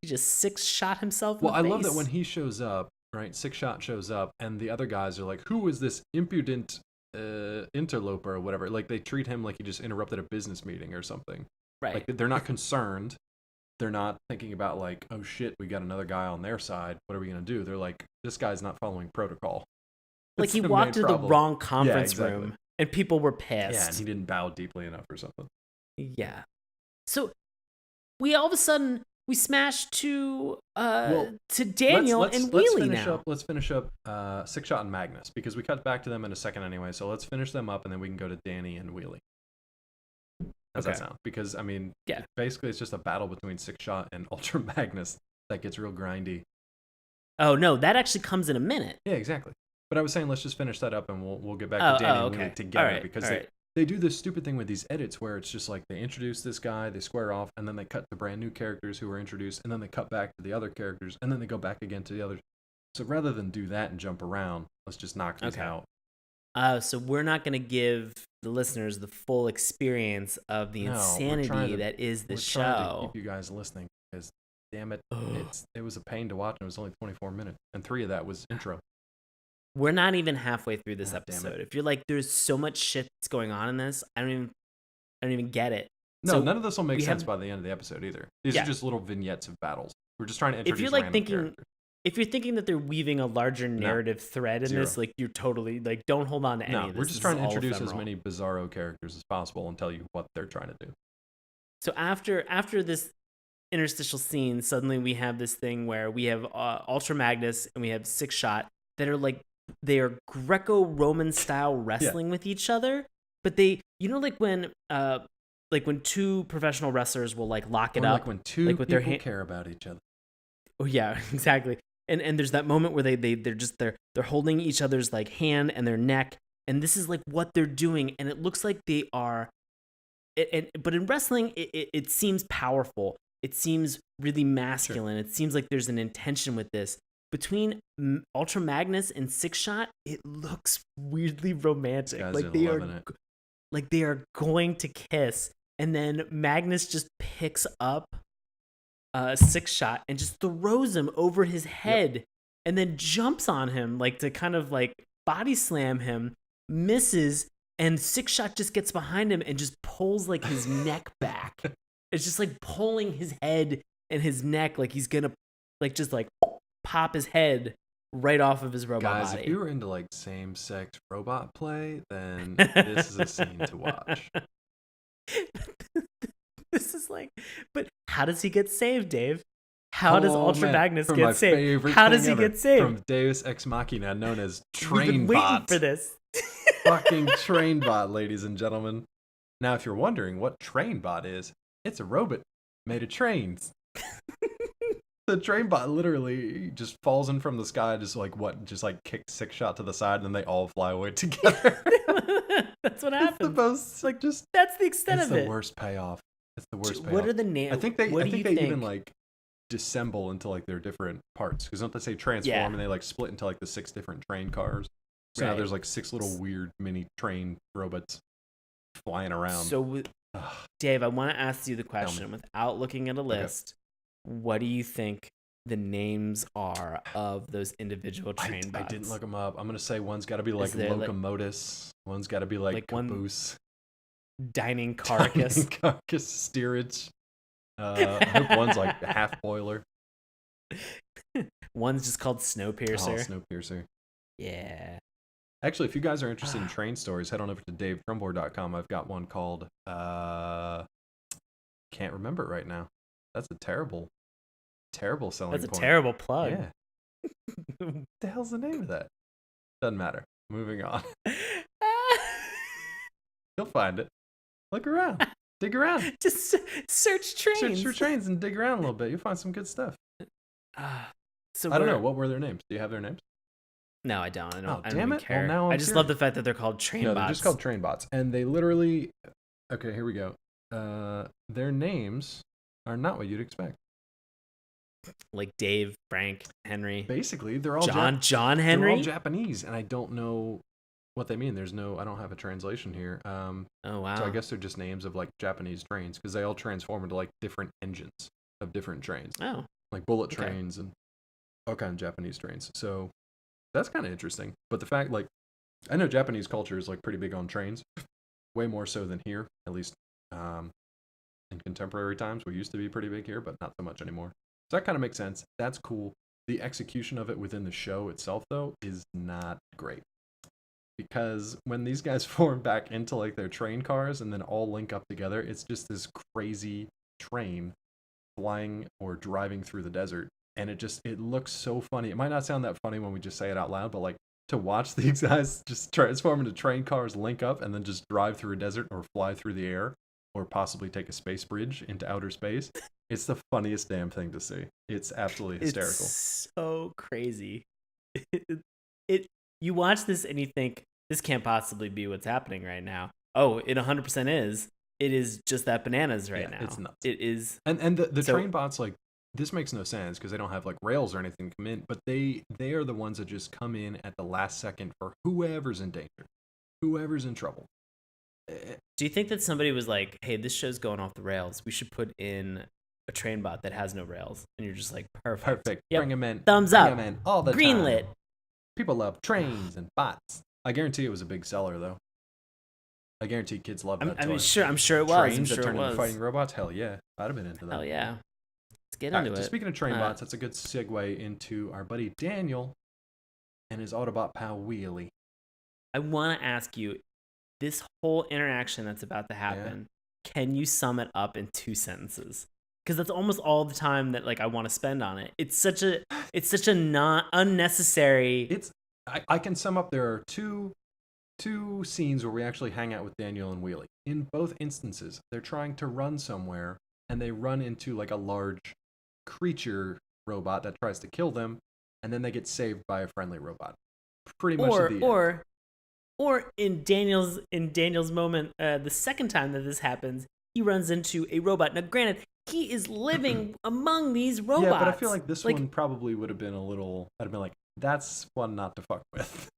He just 6-Shot himself. Well, I love that when he shows up, right? 6-Shot shows up, and the other guys are like, "Who is this impudent interloper or whatever?" Like they treat him like he just interrupted a business meeting or something. Right. Like they're not concerned. They're not thinking about like, oh shit, we got another guy on their side. What are we gonna do? They're like, this guy's not following protocol. Like he walked into the wrong conference room, and people were pissed. Yeah, and he didn't bow deeply enough or something. Yeah. So we all of a sudden we smash to Daniel and Wheelie now. Let's finish up 6-Shot and Magnus because we cut back to them in a second anyway. So let's finish them up and then we can go to Danny and Wheelie. How's that sound? Because I mean, basically it's just a battle between 6-Shot and Ultra Magnus that gets real grindy. Oh no, that actually comes in a minute. Yeah, exactly. But I was saying let's just finish that up and we'll get back to Danny and Wheelie together because they do this stupid thing with these edits where it's just like they introduce this guy, they square off, and then they cut to brand new characters who were introduced, and then they cut back to the other characters, and then they go back again to the others. So rather than do that and jump around, let's just knock these out. So we're not going to give the listeners the full experience of the insanity that is the show. Trying to keep you guys listening because, damn it, it was a pain to watch, and it was only 24 minutes, and 3 of that was intro. We're not even halfway through this episode. If you're like, there's so much shit that's going on in this, I don't even get it. No, none of this will make sense by the end of the episode either. These are just little vignettes of battles. We're just trying to introduce random characters. if you're thinking that they're weaving a larger narrative thread in this, like you're totally like don't hold on to any of this. We're just trying to introduce as many bizarro characters as possible and tell you what they're trying to do. So after this interstitial scene, suddenly we have this thing where we have Ultra Magnus and we have Six Shot that are like they are Greco-Roman style wrestling with each other, but they like when two professional wrestlers will like lock it up, like when two like with people their care about each other. Oh yeah, exactly. And there's that moment where they're holding each other's like hand and their neck, and this is like what they're doing, and it looks like they are. But in wrestling, it seems powerful. It seems really masculine. Sure. It seems like there's an intention with this. Between Ultra Magnus and Six Shot, it looks weirdly romantic. Like they are going to kiss, and then Magnus just picks up Six Shot and just throws him over his head, and then jumps on him like to kind of like body slam him, misses, and Six Shot just gets behind him and just pulls like his neck back. It's just like pulling his head and his neck like he's gonna like just like pop his head right off of his robot body. If you were into like same-sex robot play, then this is a scene to watch. This is like, but how does he get saved, Dave? How does Ultra Magnus get saved? How does he get saved? From Deus Ex Machina, known as Trainbot. We've been waiting for this. Fucking Trainbot, ladies and gentlemen. Now, if you're wondering what Trainbot is, it's a robot made of trains. The Trainbot literally just falls in from the sky, just like kicks Six Shot to the side, and then they all fly away together. That's what happens. It's the most like just. That's the extent of it. It's the worst payoff. It's the worst payoff. What are the names? I think they even like dissemble into like their different parts, because don't they say transform and they like split into like the 6 different train cars. So now there's like 6 little weird mini train robots flying around. So, Dave, I want to ask you the question without looking at a list. Okay. What do you think the names are of those individual train bots? I didn't look them up. I'm going to say one's got to be like Locomotus. One's got to be like Caboose. Dining Carcass. Steerage. I hope one's like Half Boiler. One's just called Snowpiercer. Oh, Snowpiercer. Yeah. Actually, if you guys are interested in train stories, head on over to DaveTrumbore.com. I've got one called can't remember it right now. That's a terrible selling point. That's a terrible plug. Yeah. What the hell's the name of that? Doesn't matter. Moving on. You'll find it. Look around. Dig around. Just search trains. Search for trains and dig around a little bit. You'll find some good stuff. So I don't know. What were their names? Do you have their names? No, I don't. I don't damn even it. care. Well, now I just love the fact that they're called train bots. They're just called train bots. And they literally... Okay, here we go. Their names are not what you'd expect. Like Dave, Frank, Henry. Basically, they're all John Henry? They're all Japanese, and I don't know what they mean. I don't have a translation here. Oh, wow. So I guess they're just names of like Japanese trains, because they all transform into like different engines of different trains. Oh. Like bullet trains and all kinds of Japanese trains. So that's kind of interesting. But the fact, like, I know Japanese culture is like pretty big on trains, way more so than here, at least in contemporary times. We used to be pretty big here, but not so much anymore. So that kind of makes sense. That's cool. The execution of it within the show itself, though, is not great. Because when these guys form back into like their train cars and then all link up together, it's just this crazy train flying or driving through the desert. And it looks so funny. It might not sound that funny when we just say it out loud, but like to watch these guys just transform into train cars, link up, and then just drive through a desert or fly through the air or possibly take a space bridge into outer space. It's the funniest damn thing to see. It's absolutely hysterical. It's so crazy. You watch this and you think, this can't possibly be what's happening right now. Oh, it 100% is. It is just that bananas right now. It's nuts. It is. And the train bots, like, this makes no sense because they don't have like rails or anything come in, but they are the ones that just come in at the last second for whoever's in danger, whoever's in trouble. Do you think that somebody was like, hey, this show's going off the rails, we should put in a train bot that has no rails? And you're just like, perfect. Yep. Bring them in. Thumbs up. Bring them in all the Greenlit. time. People love trains and bots. I guarantee it was a big seller though. I guarantee kids love that. I'm sure it was. Trains that turned into fighting robots. Hell yeah, I'd have been into that. Hell yeah. Let's get All into right, so it. speaking of train bots, that's a good segue into our buddy Daniel and his Autobot pal Wheelie. I want to ask you, this whole interaction that's about to happen, can you sum it up in 2 sentences? Because that's almost all the time that like I want to spend on it. It's such a not unnecessary. I can sum up. There are two scenes where we actually hang out with Daniel and Wheelie. In both instances, they're trying to run somewhere and they run into like a large creature robot that tries to kill them, and then they get saved by a friendly robot. Pretty much at the end. Or in Daniel's moment, the second time that this happens, he runs into a robot. Now, granted, he is living among these robots. Yeah, but I feel like this one probably would have been a little. I'd have been like, that's one not to fuck with.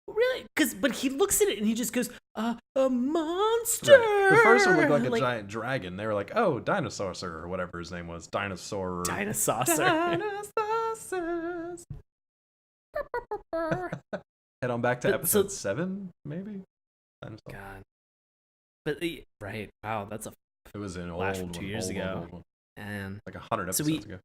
Really? But he looks at it and he just goes, a monster. Right. The first one looked like a giant dragon. They were like, oh, Dinosaur or whatever his name was, Dinosaur. Dinosaurs. Head on back to episode 7, maybe. Dinosaur. God. But right, wow, that's a. It was an flash old from 2 one, years ago, old one. and like 100 episodes ago.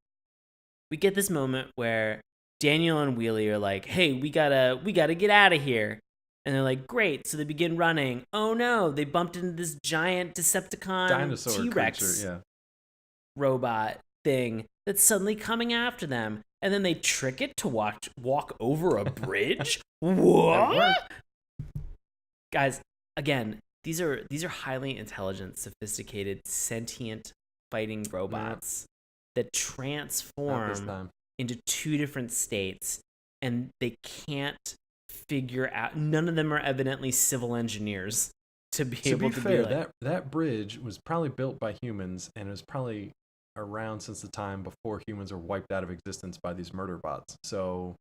We get this moment where Daniel and Wheelie are like, "Hey, we gotta get out of here," and they're like, "Great!" So they begin running. Oh no, they bumped into this giant Decepticon Dinosaur T-Rex robot thing that's suddenly coming after them, and then they trick it to walk over a bridge. What? Guys, again, these are highly intelligent, sophisticated, sentient fighting robots that transform into 2 different states, and they can't figure out. None of them are evidently civil engineers to be able to fair, be like, that bridge was probably built by humans, and it was probably around since the time before humans were wiped out of existence by these murder bots. So.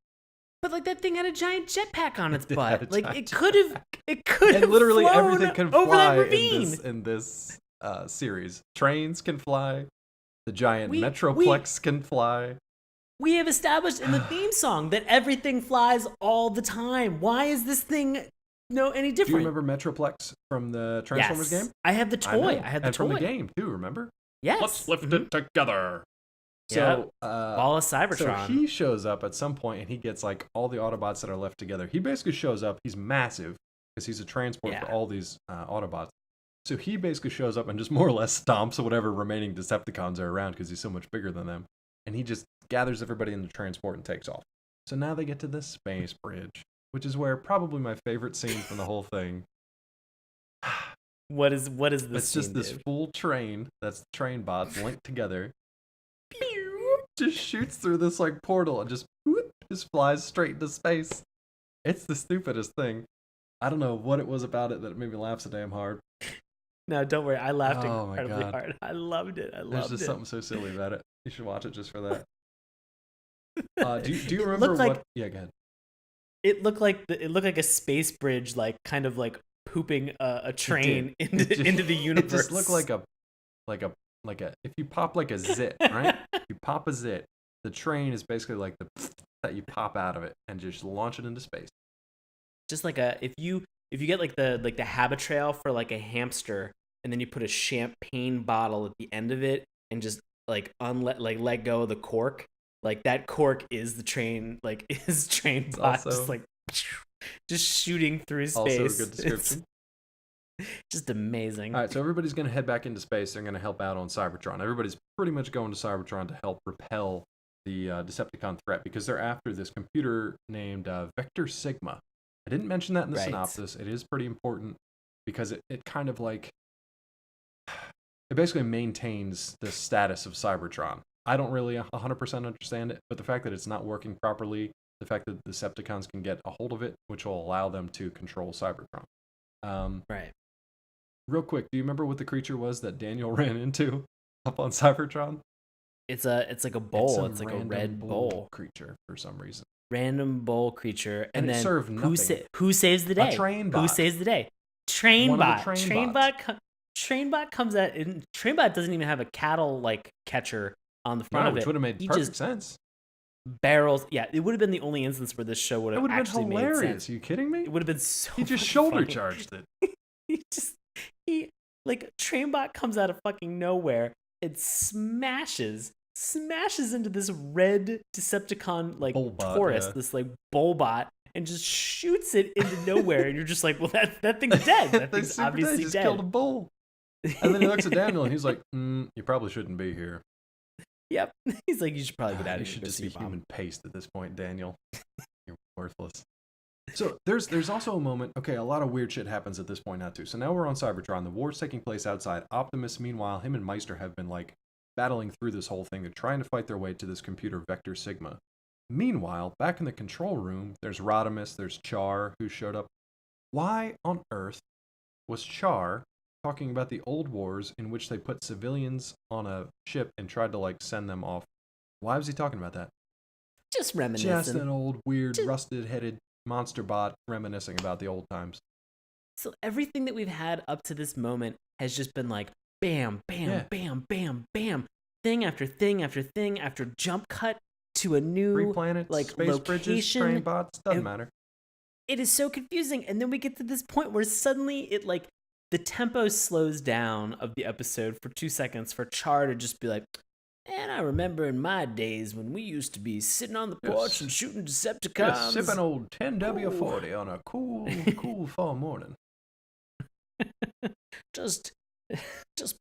But like that thing had a giant jetpack on its butt. Like it could have and literally everything can fly ravine. in this series. Trains can fly. The giant Metroplex can fly. We have established in the theme song that everything flies all the time. Why is this thing any different? Do you remember Metroplex from the Transformers game? I have the toy. I have the toy. From the game too, remember? Yes. Let's lift it together. So, Ball of Cybertron. So he shows up at some point and he gets like all the Autobots that are left together. He basically shows up. He's massive because he's a transport for all these Autobots. So he basically shows up and just more or less stomps whatever remaining Decepticons are around because he's so much bigger than them. And he just gathers everybody in the transport and takes off. So now they get to this space bridge, which is where probably my favorite scene from the whole thing. What is this? It's just this full train that's train bots linked together. Just shoots through this like portal and just flies straight into space. It's the stupidest thing. I don't know what it was about it that made me laugh so damn hard. No, don't worry. I laughed incredibly hard. I loved it. There's just something so silly about it. You should watch it just for that. Do you remember what? Yeah, go ahead. It looked like a space bridge, like kind of like pooping a train into the universe. It just looked like a if you pop like a zit, right? You pop a zit, the train is basically like the that you pop out of it and just launch it into space. Just like if you get like the Habitrail for like a hamster, and then you put a champagne bottle at the end of it and just like let go of the cork, like that cork is the train, like is train bot just shooting through space. Also a good description. Just amazing. All right, so everybody's going to head back into space. They're going to help out on Cybertron. Everybody's pretty much going to Cybertron to help repel the Decepticon threat because they're after this computer named Vector Sigma. I didn't mention that in the synopsis. It is pretty important because it kind of like it basically maintains the status of Cybertron. I don't really 100% understand it, but the fact that it's not working properly, the fact that the Decepticons can get a hold of it, which will allow them to control Cybertron. Right. Real quick, do you remember what the creature was that Daniel ran into up on Cybertron? It's like a bowl. It's like a red bowl creature for some reason. Random bowl creature, and then it served nothing. Who saves the day? A train bot. Who saves the day? Trainbot. Trainbot comes out. And Trainbot doesn't even have a cattle like catcher on the front of it. Which would have made perfect sense. Barrels. Yeah, it would have been the only instance where this show would have actually been hilarious. made sense. Are you kidding me? It would have been so. He just shoulder charged it. he like Trainbot comes out of fucking nowhere. It smashes smashes into this red Decepticon like Bullbot, Taurus, this like Bullbot, and just shoots it into nowhere. And you're just like, well, that thing's dead. That thing's obviously just dead. Killed a bull. And then he looks at Daniel and he's like, you probably shouldn't be here. Yep. He's like, you should probably get out of here. You should just be human paste at this point, Daniel. You're worthless. So there's also a moment. Okay, a lot of weird shit happens at this point now too. So now we're on Cybertron. The war's taking place outside. Optimus, meanwhile, him and Meister have been like battling through this whole thing. They're trying to fight their way to this computer Vector Sigma. Meanwhile, back in the control room, there's Rodimus, there's Char, who showed up. Why on earth was Char talking about the old wars in which they put civilians on a ship and tried to like send them off? Why was he talking about that? Just reminiscing. Just an old, weird, rusted-headed monster bot reminiscing about the old times. So everything that we've had up to this moment has just been like bam, bam, bam, bam, bam, thing after thing after thing after jump cut to a new 3 planets, like space location. bridges, train bots, doesn't matter. It is so confusing, and then we get to this point where suddenly it like the tempo slows down of the episode for 2 seconds for Char to just be like, and I remember in my days when we used to be sitting on the porch and shooting Decepticons. Sipping old 10W40 on a cool fall morning. just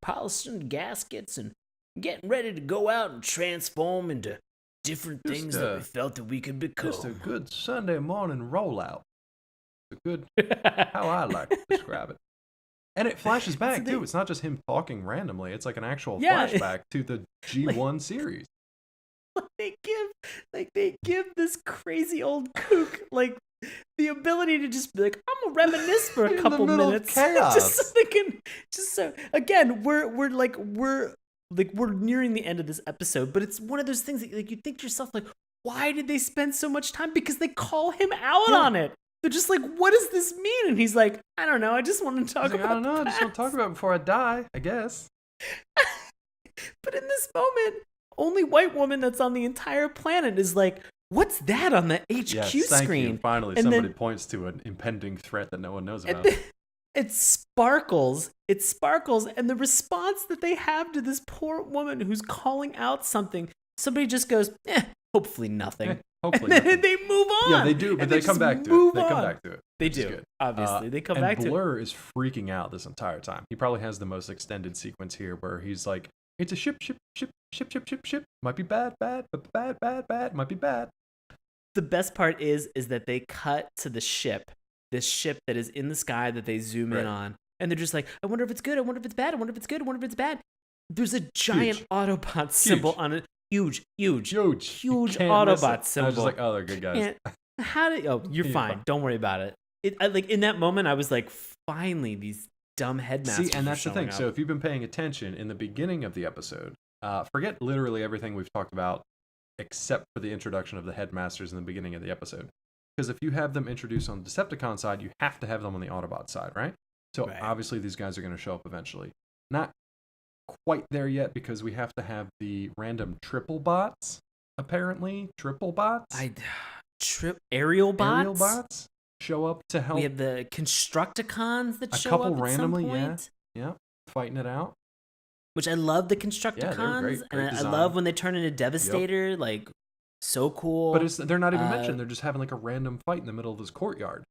polishing gaskets and getting ready to go out and transform into different things that we felt that we could become. Just a good Sunday morning rollout. A good, how I like to describe it. And it flashes back, too. It's not just him talking randomly. It's like an actual flashback to the G1 series. They give this crazy old kook, like, the ability to just be like, I'm gonna reminisce for a couple minutes. Again, we're nearing the end of this episode, but it's one of those things that like you think to yourself, like, why did they spend so much time? Because they call him out on it. They're just like, what does this mean? And he's like, I don't know. I just want to talk about it. I don't know. I just want to talk about it before I die, I guess. But in this moment, only white woman that's on the entire planet is like, what's that on the HQ screen? You. Finally, somebody points to an impending threat that no one knows about. It sparkles. It sparkles. And the response that they have to this poor woman who's calling out something, somebody just goes, hopefully nothing. Hopefully and then they move on. Yeah, they do, but they come back to it. They come back to it. They do, obviously. They come back to it. And Blur is freaking out this entire time. He probably has the most extended sequence here where he's like, it's a ship. Might be bad. Might be bad. The best part is that they cut to the ship, this ship that is in the sky that they zoom in on. And they're just like, I wonder if it's good. I wonder if it's bad. I wonder if it's good. I wonder if it's bad. There's a giant Autobot symbol on it. Huge Autobot symbol. I was just like, oh, they're good guys. You're fine. Don't worry about it. Like in that moment, I was like, finally, these dumb headmasters. See, and that's the thing. Up. So if you've been paying attention in the beginning of the episode, forget literally everything we've talked about, except for the introduction of the headmasters in the beginning of the episode. Because if you have them introduced on the Decepticon side, you have to have them on the Autobot side, right? So obviously these guys are going to show up eventually. Not quite there yet because we have to have the random triple bots, apparently. Triple bots? Aerial bots? Aerial bots show up to help. We have the Constructicons that show up at randomly, some point. Yeah, fighting it out. Which I love the Constructicons. Great and I love when they turn into Devastator. Yep. Like, so cool. But they're not even mentioned. They're just having like a random fight in the middle of this courtyard.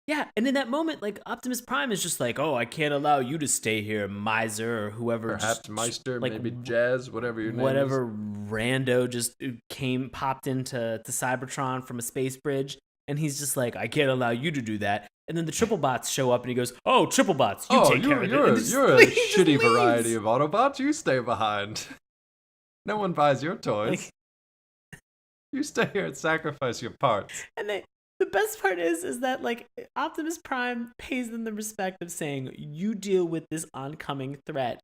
Yeah, and in that moment, like, Optimus Prime is just like, oh, I can't allow you to stay here, miser, or whoever. Perhaps Meister, like, maybe Jazz, whatever your name is. Whatever rando just popped into Cybertron from a space bridge, and he's just like, I can't allow you to do that. And then the triple bots show up, and he goes, oh, triple bots, you take care of it. You're a shitty variety of Autobots. You stay behind. No one buys your toys. You stay here and sacrifice your parts. And the best part is that, like, Optimus Prime pays them the respect of saying, you deal with this oncoming threat,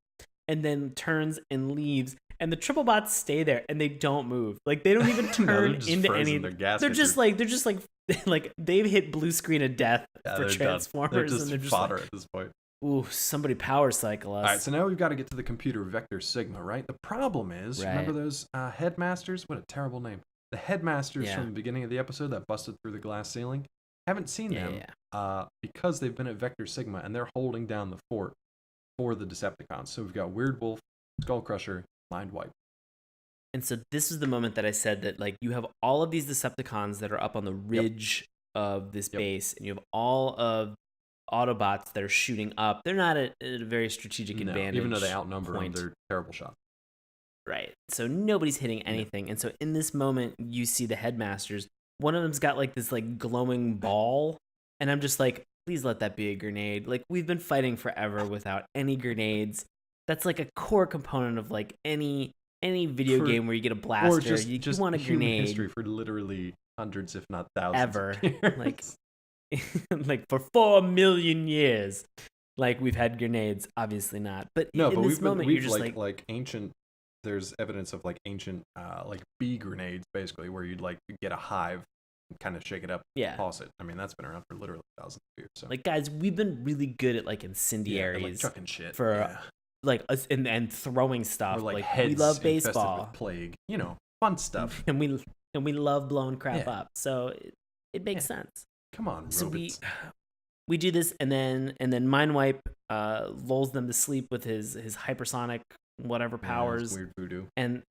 and then turns and leaves. And the triple bots stay there, and they don't move. Like, they don't even turn into any. They're just like they've hit blue screen of death for Transformers. They're just and they're just fodder like, at this point. Ooh, somebody power cycle us. All right, so now we've got to get to the computer Vector Sigma, right? The problem is, remember those Headmasters? What a terrible name. The Headmasters from the beginning of the episode that busted through the glass ceiling. Haven't seen them because they've been at Vector Sigma and they're holding down the fort for the Decepticons. So we've got Weird Wolf, Skullcrusher, Mind Wipe. And so this is the moment that I said that, like, you have all of these Decepticons that are up on the ridge of this base, and you have all of Autobots that are shooting up. They're not at a very strategic advantage. Even though they outnumber them, they're terrible shots. Right. So nobody's hitting anything. And so in this moment, you see the Headmasters. One of them's got like this like glowing ball. And I'm just like, please let that be a grenade. Like, we've been fighting forever without any grenades. That's like a core component of like any video game where you get a blaster. Or just, you want a grenade. History for literally hundreds, if not thousands. Ever. Of years. Like for 4 million years. Like, we've had grenades. Obviously not. But in this moment, you're just like ancient. There's evidence of like ancient like bee grenades, basically, where you'd like get a hive and kind of shake it up and toss it. I mean, that's been around for literally thousands of years. So. Like, guys, we've been really good at like incendiaries, like chucking shit for like us and throwing stuff. Or, like we love baseball, with plague, fun stuff, and we love blowing crap up. So it makes sense. Come on, so robots. we do this, and then Mindwipe lulls them to sleep with his hypersonic whatever powers, weird voodoo, and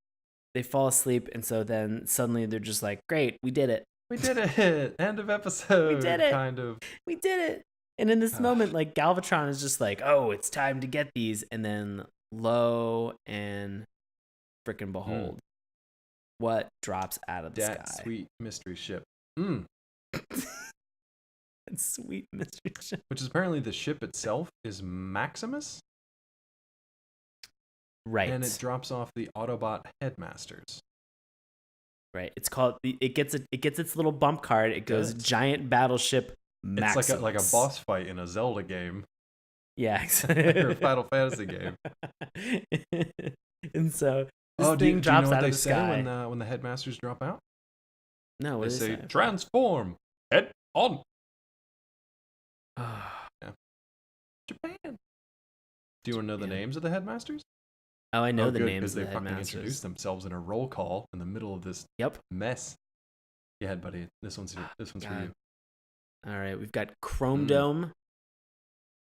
they fall asleep. And so then suddenly they're just like, great, we did it. End of episode. We did it. Kind of. We did it. And in this moment, like, Galvatron is just like, oh, it's time to get these. And then lo and frickin' behold, what drops out of the sky? That sweet mystery ship. Sweet mystery ship. Which is apparently the ship itself is Maximus. Right. And it drops off the Autobot Headmasters. Right. It's called it gets its little bump card. It goes giant battleship Maximus. It's like a boss fight in a Zelda game. Yeah, or a Final Fantasy game. And so this thing drops out of the sky. When the Headmasters drop out? No, what they say transform, head on. Yeah. Japan. Do you want to know the names of the Headmasters? Oh, I know the names of the Headmasters. Because they fucking introduced themselves in a roll call in the middle of this mess. Go ahead, buddy. This one's for you. All right, we've got Chrome Dome,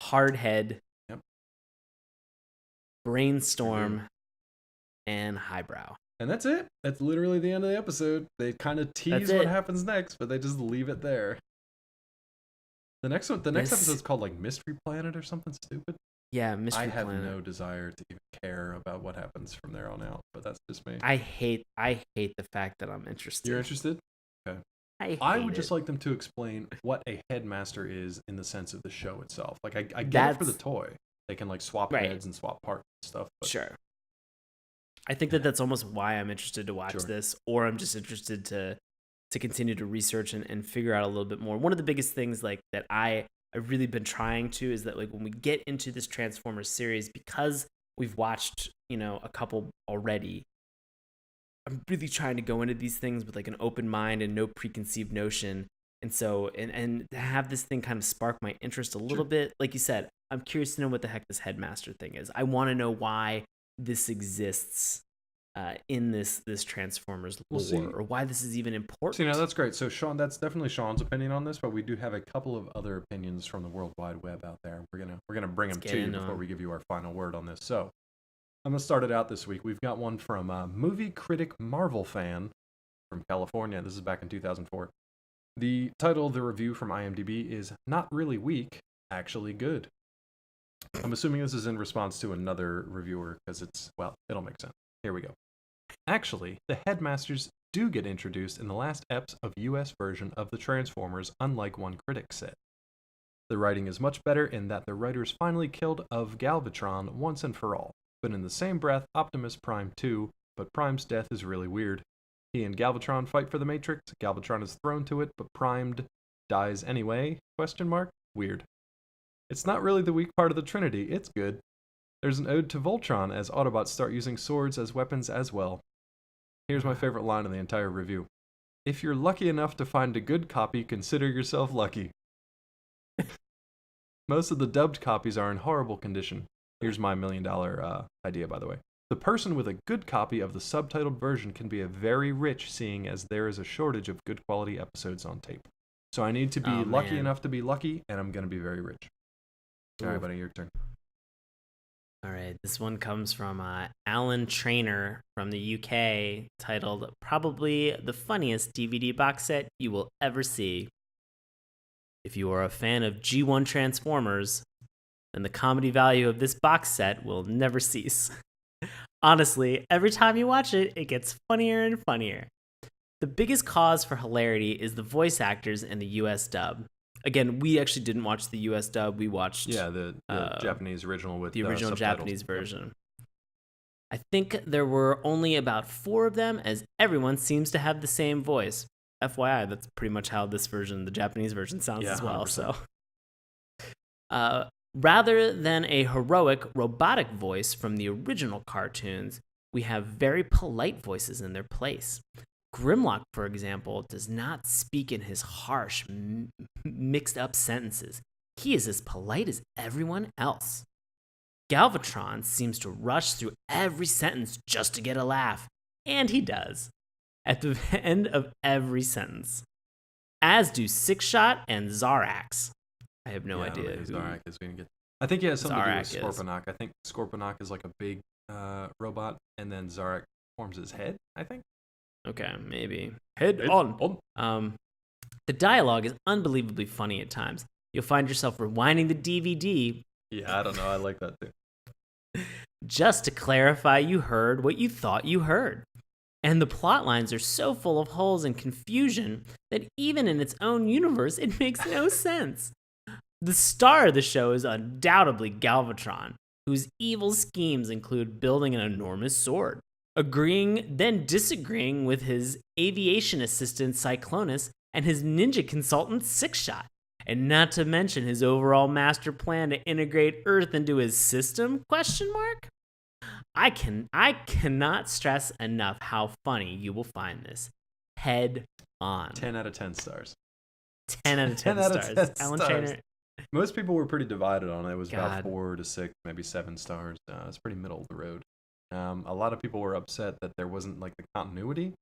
Hardhead, Brainstorm, and Highbrow. And that's it. That's literally the end of the episode. They kind of tease what happens next, but they just leave it there. The next episode's called like Mystery Planet or something stupid. Yeah, Mystery Planet. I have no desire to even care about what happens from there on out, but that's just me. I hate the fact that I'm interested. You're interested? Okay. I would just like them to explain what a headmaster is in the sense of the show itself. Like, I get it for the toy. They can like swap heads and swap parts and stuff. But sure. I think that's almost why I'm interested to watch this, or I'm just interested to continue to research and figure out a little bit more. One of the biggest things like that I've really been trying to is that like when we get into this Transformers series, because we've watched, a couple already, I'm really trying to go into these things with like an open mind and no preconceived notion. And so, and to have this thing kind of spark my interest a little bit, like you said, I'm curious to know what the heck this Headmaster thing is. I want to know why this exists in this Transformers lore, or why this is even important. See, that's great. So Sean, that's definitely Sean's opinion on this, but we do have a couple of other opinions from the World Wide Web out there. We're gonna bring them to you before we give you our final word on this. So I'm gonna start it out this week. We've got one from movie critic Marvel fan from California. This is back in 2004. The title of the review from IMDb is "Not Really Weak, Actually Good." I'm assuming this is in response to another reviewer because it'll make sense. Here we go. Actually, the Headmasters do get introduced in the last eps of US version of the Transformers, unlike one critic said. The writing is much better in that the writers finally killed of Galvatron once and for all, but in the same breath, Optimus Prime too, but Prime's death is really weird. He and Galvatron fight for the Matrix, Galvatron is thrown to it, but Primed dies anyway? ? Weird. It's not really the weak part of the Trinity, it's good. There's an ode to Voltron as Autobots start using swords as weapons as well. Here's my favorite line of the entire review. If you're lucky enough to find a good copy, consider yourself lucky. Most of the dubbed copies are in horrible condition. Here's my $1 million idea, by the way. The person with a good copy of the subtitled version can be a very rich, seeing as there is a shortage of good quality episodes on tape. So I need to be lucky enough to be lucky, and I'm going to be very rich. All right, buddy, your turn. All right, this one comes from Alan Trainer from the UK, titled "Probably the Funniest DVD Box Set You Will Ever See." If you are a fan of G1 Transformers, then the comedy value of this box set will never cease. Honestly, every time you watch it, it gets funnier and funnier. The biggest cause for hilarity is the voice actors in the US dub. Again, we actually didn't watch the US dub. We watched the Japanese original with the original subtitles. Japanese version. I think there were only about 4 of them, as everyone seems to have the same voice. FYI, that's pretty much how this version, the Japanese version, sounds as well. 100%. So, rather than a heroic robotic voice from the original cartoons, we have very polite voices in their place. Grimlock, for example, does not speak in his harsh, mixed-up sentences. He is as polite as everyone else. Galvatron seems to rush through every sentence just to get a laugh, and he does, at the end of every sentence. As do Six-Shot and Zarax. I have no idea who Zarak is going to get. I think he has something Zarak to do with Scorponok. I think Scorponok is like a big robot, and then Zarak forms his head, I think. Okay, maybe. Head on. The dialogue is unbelievably funny at times. You'll find yourself rewinding the DVD. Yeah, I don't know. I like that too. Just to clarify you heard what you thought you heard. And the plot lines are so full of holes and confusion that even in its own universe, it makes no sense. The star of the show is undoubtedly Galvatron, whose evil schemes include building an enormous sword, agreeing, then disagreeing with his aviation assistant Cyclonus and his ninja consultant Six-Shot, and not to mention his overall master plan to integrate Earth into his system? ? I cannot stress enough how funny you will find this. Head on. 10 out of 10 stars. 10 out of 10 stars. Alan Trainer. Most people were pretty divided on it. It was about 4 to 6, maybe 7 stars. It's pretty middle of the road. A lot of people were upset that there wasn't like the continuity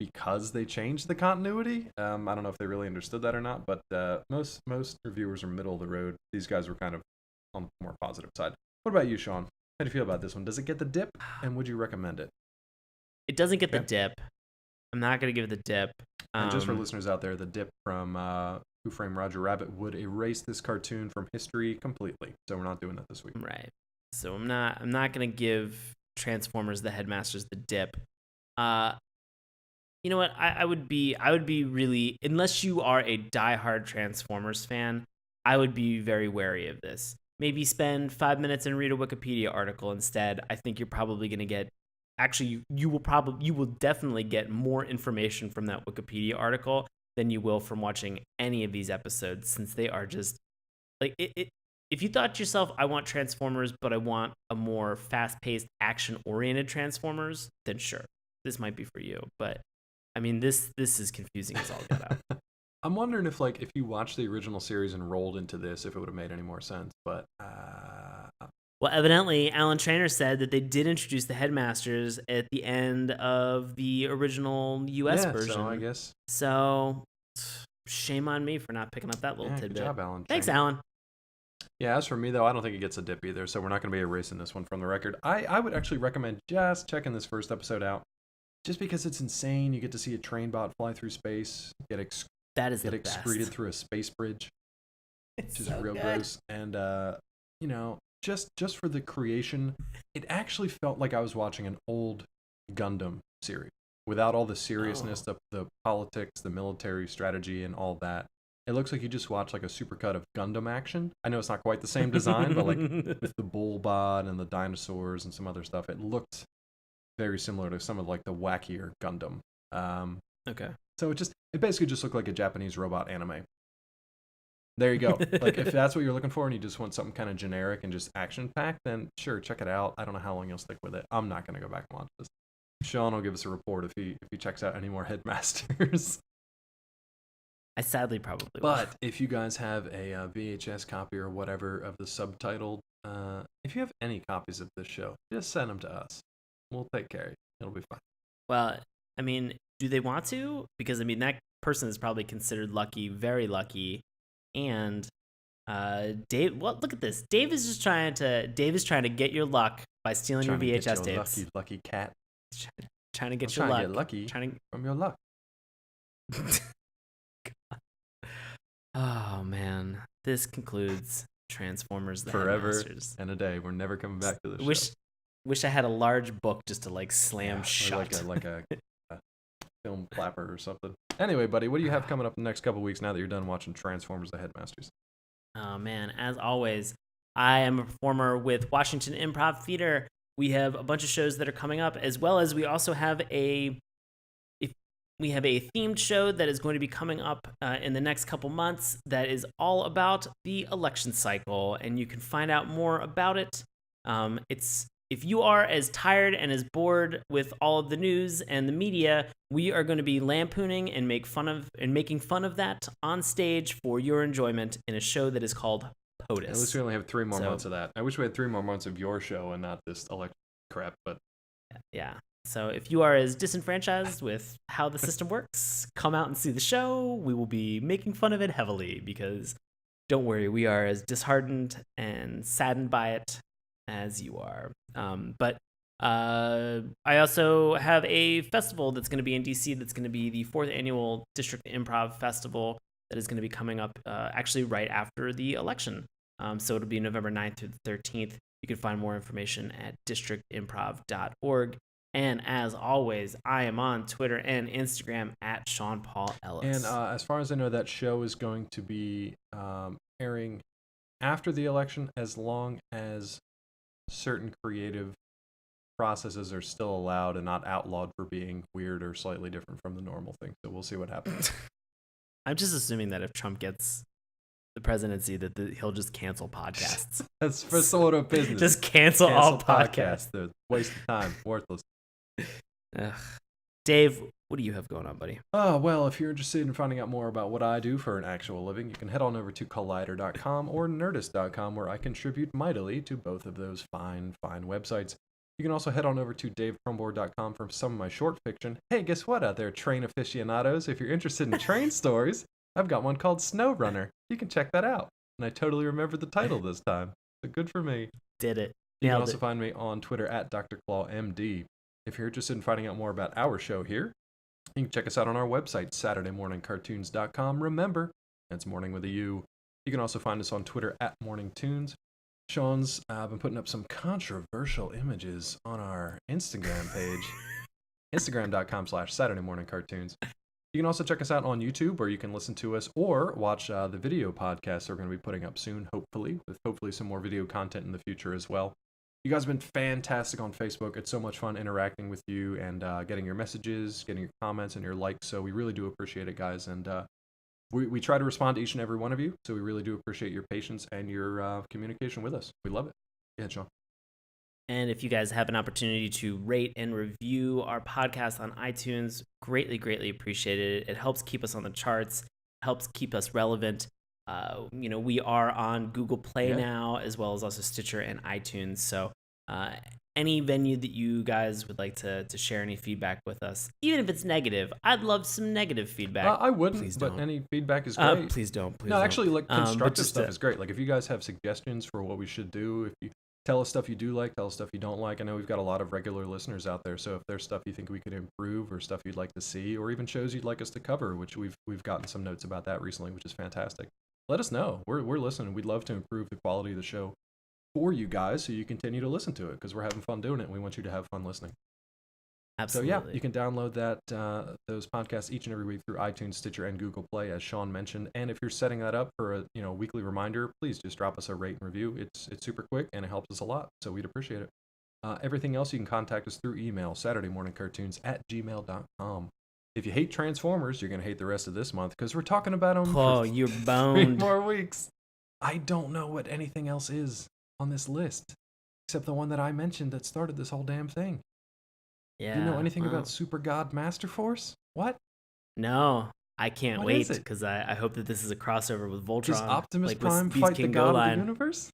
because they changed the continuity. I don't know if they really understood that or not, but most reviewers are middle of the road. These guys were kind of on the more positive side. What about you, Sean? How do you feel about this one? Does it get the dip, and would you recommend it? It doesn't get the dip. I'm not going to give it the dip. And just for listeners out there, the dip from Who Framed Roger Rabbit would erase this cartoon from history completely. So we're not doing that this week. Right. So I'm not going to give Transformers the Headmasters the dip. You know what? I would be really, unless you are a diehard Transformers fan, I would be very wary of this. Maybe spend 5 minutes and read a Wikipedia article instead. I think you're probably going to get, actually, you will definitely get more information from that Wikipedia article than you will from watching any of these episodes, since they are just like it. If you thought to yourself, I want Transformers, but I want a more fast-paced, action-oriented Transformers, then sure, this might be for you. But I mean, this is confusing as all get out. I'm wondering if you watched the original series and rolled into this, if it would have made any more sense. But well, evidently, Alan Trainer said that they did introduce the Headmasters at the end of the original US version. So I guess. So shame on me for not picking up that little tidbit. Good job, Alan. Thanks, Alan. Yeah, as for me, though, I don't think it gets a dip either, so we're not going to be erasing this one from the record. I would actually recommend just checking this first episode out, just because it's insane. You get to see a train bot fly through space, get excreted through a space bridge, which is real gross. And, just for the creation, it actually felt like I was watching an old Gundam series, without all the seriousness, the politics, the military strategy, and all that. It looks like you just watched like a supercut of Gundam action. I know it's not quite the same design, but like with the Bullbot and the dinosaurs and some other stuff, it looked very similar to some of like the wackier Gundam. Okay. So it basically just looked like a Japanese robot anime. There you go. Like if that's what you're looking for and you just want something kind of generic and just action packed, then sure, check it out. I don't know how long you'll stick with it. I'm not going to go back and watch this. Sean will give us a report if he checks out any more Headmasters. I sadly probably will. But if you guys have a VHS copy or whatever of the subtitled, if you have any copies of this show, just send them to us. We'll take care of you. It'll be fine. Well, I mean, do they want to? Because, I mean, that person is probably considered lucky, very lucky. And Dave, well, look at this. Dave is trying to get your luck by stealing your VHS tapes. Lucky cat. Trying to get your luck. Get lucky from your luck. Oh man, this concludes Transformers: The Forever Headmasters. and a day. We're never coming back to this show. Wish I had a large book just to slam shut. Like a film flapper or something. Anyway, buddy, what do you have coming up in the next couple weeks now that you're done watching Transformers: The Headmasters? Oh man, as always, I am a performer with Washington Improv Theater. We have a bunch of shows that are coming up, as well as we also have a themed show that is going to be coming up in the next couple months that is all about the election cycle, and you can find out more about it. If you are as tired and as bored with all of the news and the media, we are going to be lampooning and making fun of that on stage for your enjoyment in a show that is called POTUS. At least we only have 3 more months of that. I wish we had 3 more months of your show and not this election crap, but yeah. So if you are as disenfranchised with how the system works, come out and see the show. We will be making fun of it heavily because, don't worry, we are as disheartened and saddened by it as you are. But I also have a festival that's going to be in DC that's going to be the 4th annual District Improv Festival that is going to be coming up actually right after the election. So it'll be November 9th through the 13th. You can find more information at districtimprov.org. And as always, I am on Twitter and Instagram at Sean Paul Ellis. And as far as I know, that show is going to be airing after the election as long as certain creative processes are still allowed and not outlawed for being weird or slightly different from the normal thing. So we'll see what happens. I'm just assuming that if Trump gets the presidency, that he'll just cancel podcasts. That's for sort of business. Just cancel all podcasts. They're waste of time, worthless. Ugh. Dave, what do you have going on, buddy? Well, if you're interested in finding out more about what I do for an actual living, you can head on over to collider.com or nerdist.com, where I contribute mightily to both of those fine websites. You can also head on over to davecrumbore.com for some of my short fiction. Hey, guess what out there, train aficionados? If you're interested in train stories, I've got one called Snow Runner. You can check that out. And I totally remembered the title this time. So good for me. Did it. You can also find me on Twitter at DrClawMD. If you're interested in finding out more about our show here, you can check us out on our website, SaturdayMorningCartoons.com. Remember, it's morning with a U. You can also find us on Twitter at MorningTunes. Sean's been putting up some controversial images on our Instagram page, Instagram.com/SaturdayMorningCartoons. You can also check us out on YouTube, where you can listen to us or watch the video podcasts we're going to be putting up soon, hopefully, with hopefully some more video content in the future as well. You guys have been fantastic on Facebook. It's so much fun interacting with you and getting your messages, getting your comments and your likes. So we really do appreciate it, guys. And we try to respond to each and every one of you. So we really do appreciate your patience and your communication with us. We love it. Go ahead, Sean. And if you guys have an opportunity to rate and review our podcast on iTunes, greatly appreciate it. It helps keep us on the charts, helps keep us relevant. We are on Google Play now, as well as also Stitcher and iTunes. So any venue that you guys would like to share any feedback with us, even if it's negative, I'd love some negative feedback. I wouldn't, but any feedback is great. Please don't. Actually, constructive stuff is great. Like if you guys have suggestions for what we should do, if you tell us stuff you do like, tell us stuff you don't like. I know we've got a lot of regular listeners out there, so if there's stuff you think we could improve or stuff you'd like to see, or even shows you'd like us to cover, which we've gotten some notes about that recently, which is fantastic. Let us know. We're listening. We'd love to improve the quality of the show for you guys so you continue to listen to it, because we're having fun doing it and we want you to have fun listening. Absolutely. So yeah, you can download those podcasts each and every week through iTunes, Stitcher, and Google Play, as Sean mentioned. And if you're setting that up for a weekly reminder, please just drop us a rate and review. It's super quick and it helps us a lot, so we'd appreciate it. Everything else, you can contact us through email, SaturdayMorningCartoons@gmail.com. If you hate Transformers, you're going to hate the rest of this month, because we're talking about them for you're boned. 3 more weeks. I don't know what anything else is on this list, except the one that I mentioned that started this whole damn thing. Yeah. Do you know anything about Super God Master Force? What? No, I can't wait, because I hope that this is a crossover with Voltron. Does Optimus Prime fight the God of the universe?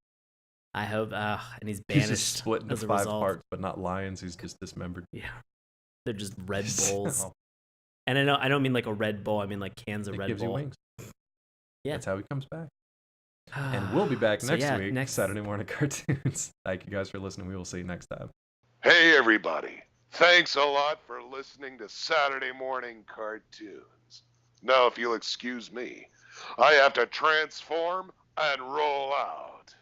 I hope, and he's banished. He's just split into 5 parts, but not lions. He's just dismembered. Yeah, they're just Red Bulls. And I don't mean like a Red Bull. I mean like cans of Red Bull. Gives you wings. Yeah, that's how he comes back. And we'll be back next week, Saturday morning cartoons. Thank you guys for listening. We will see you next time. Hey, everybody. Thanks a lot for listening to Saturday morning cartoons. Now, if you'll excuse me, I have to transform and roll out.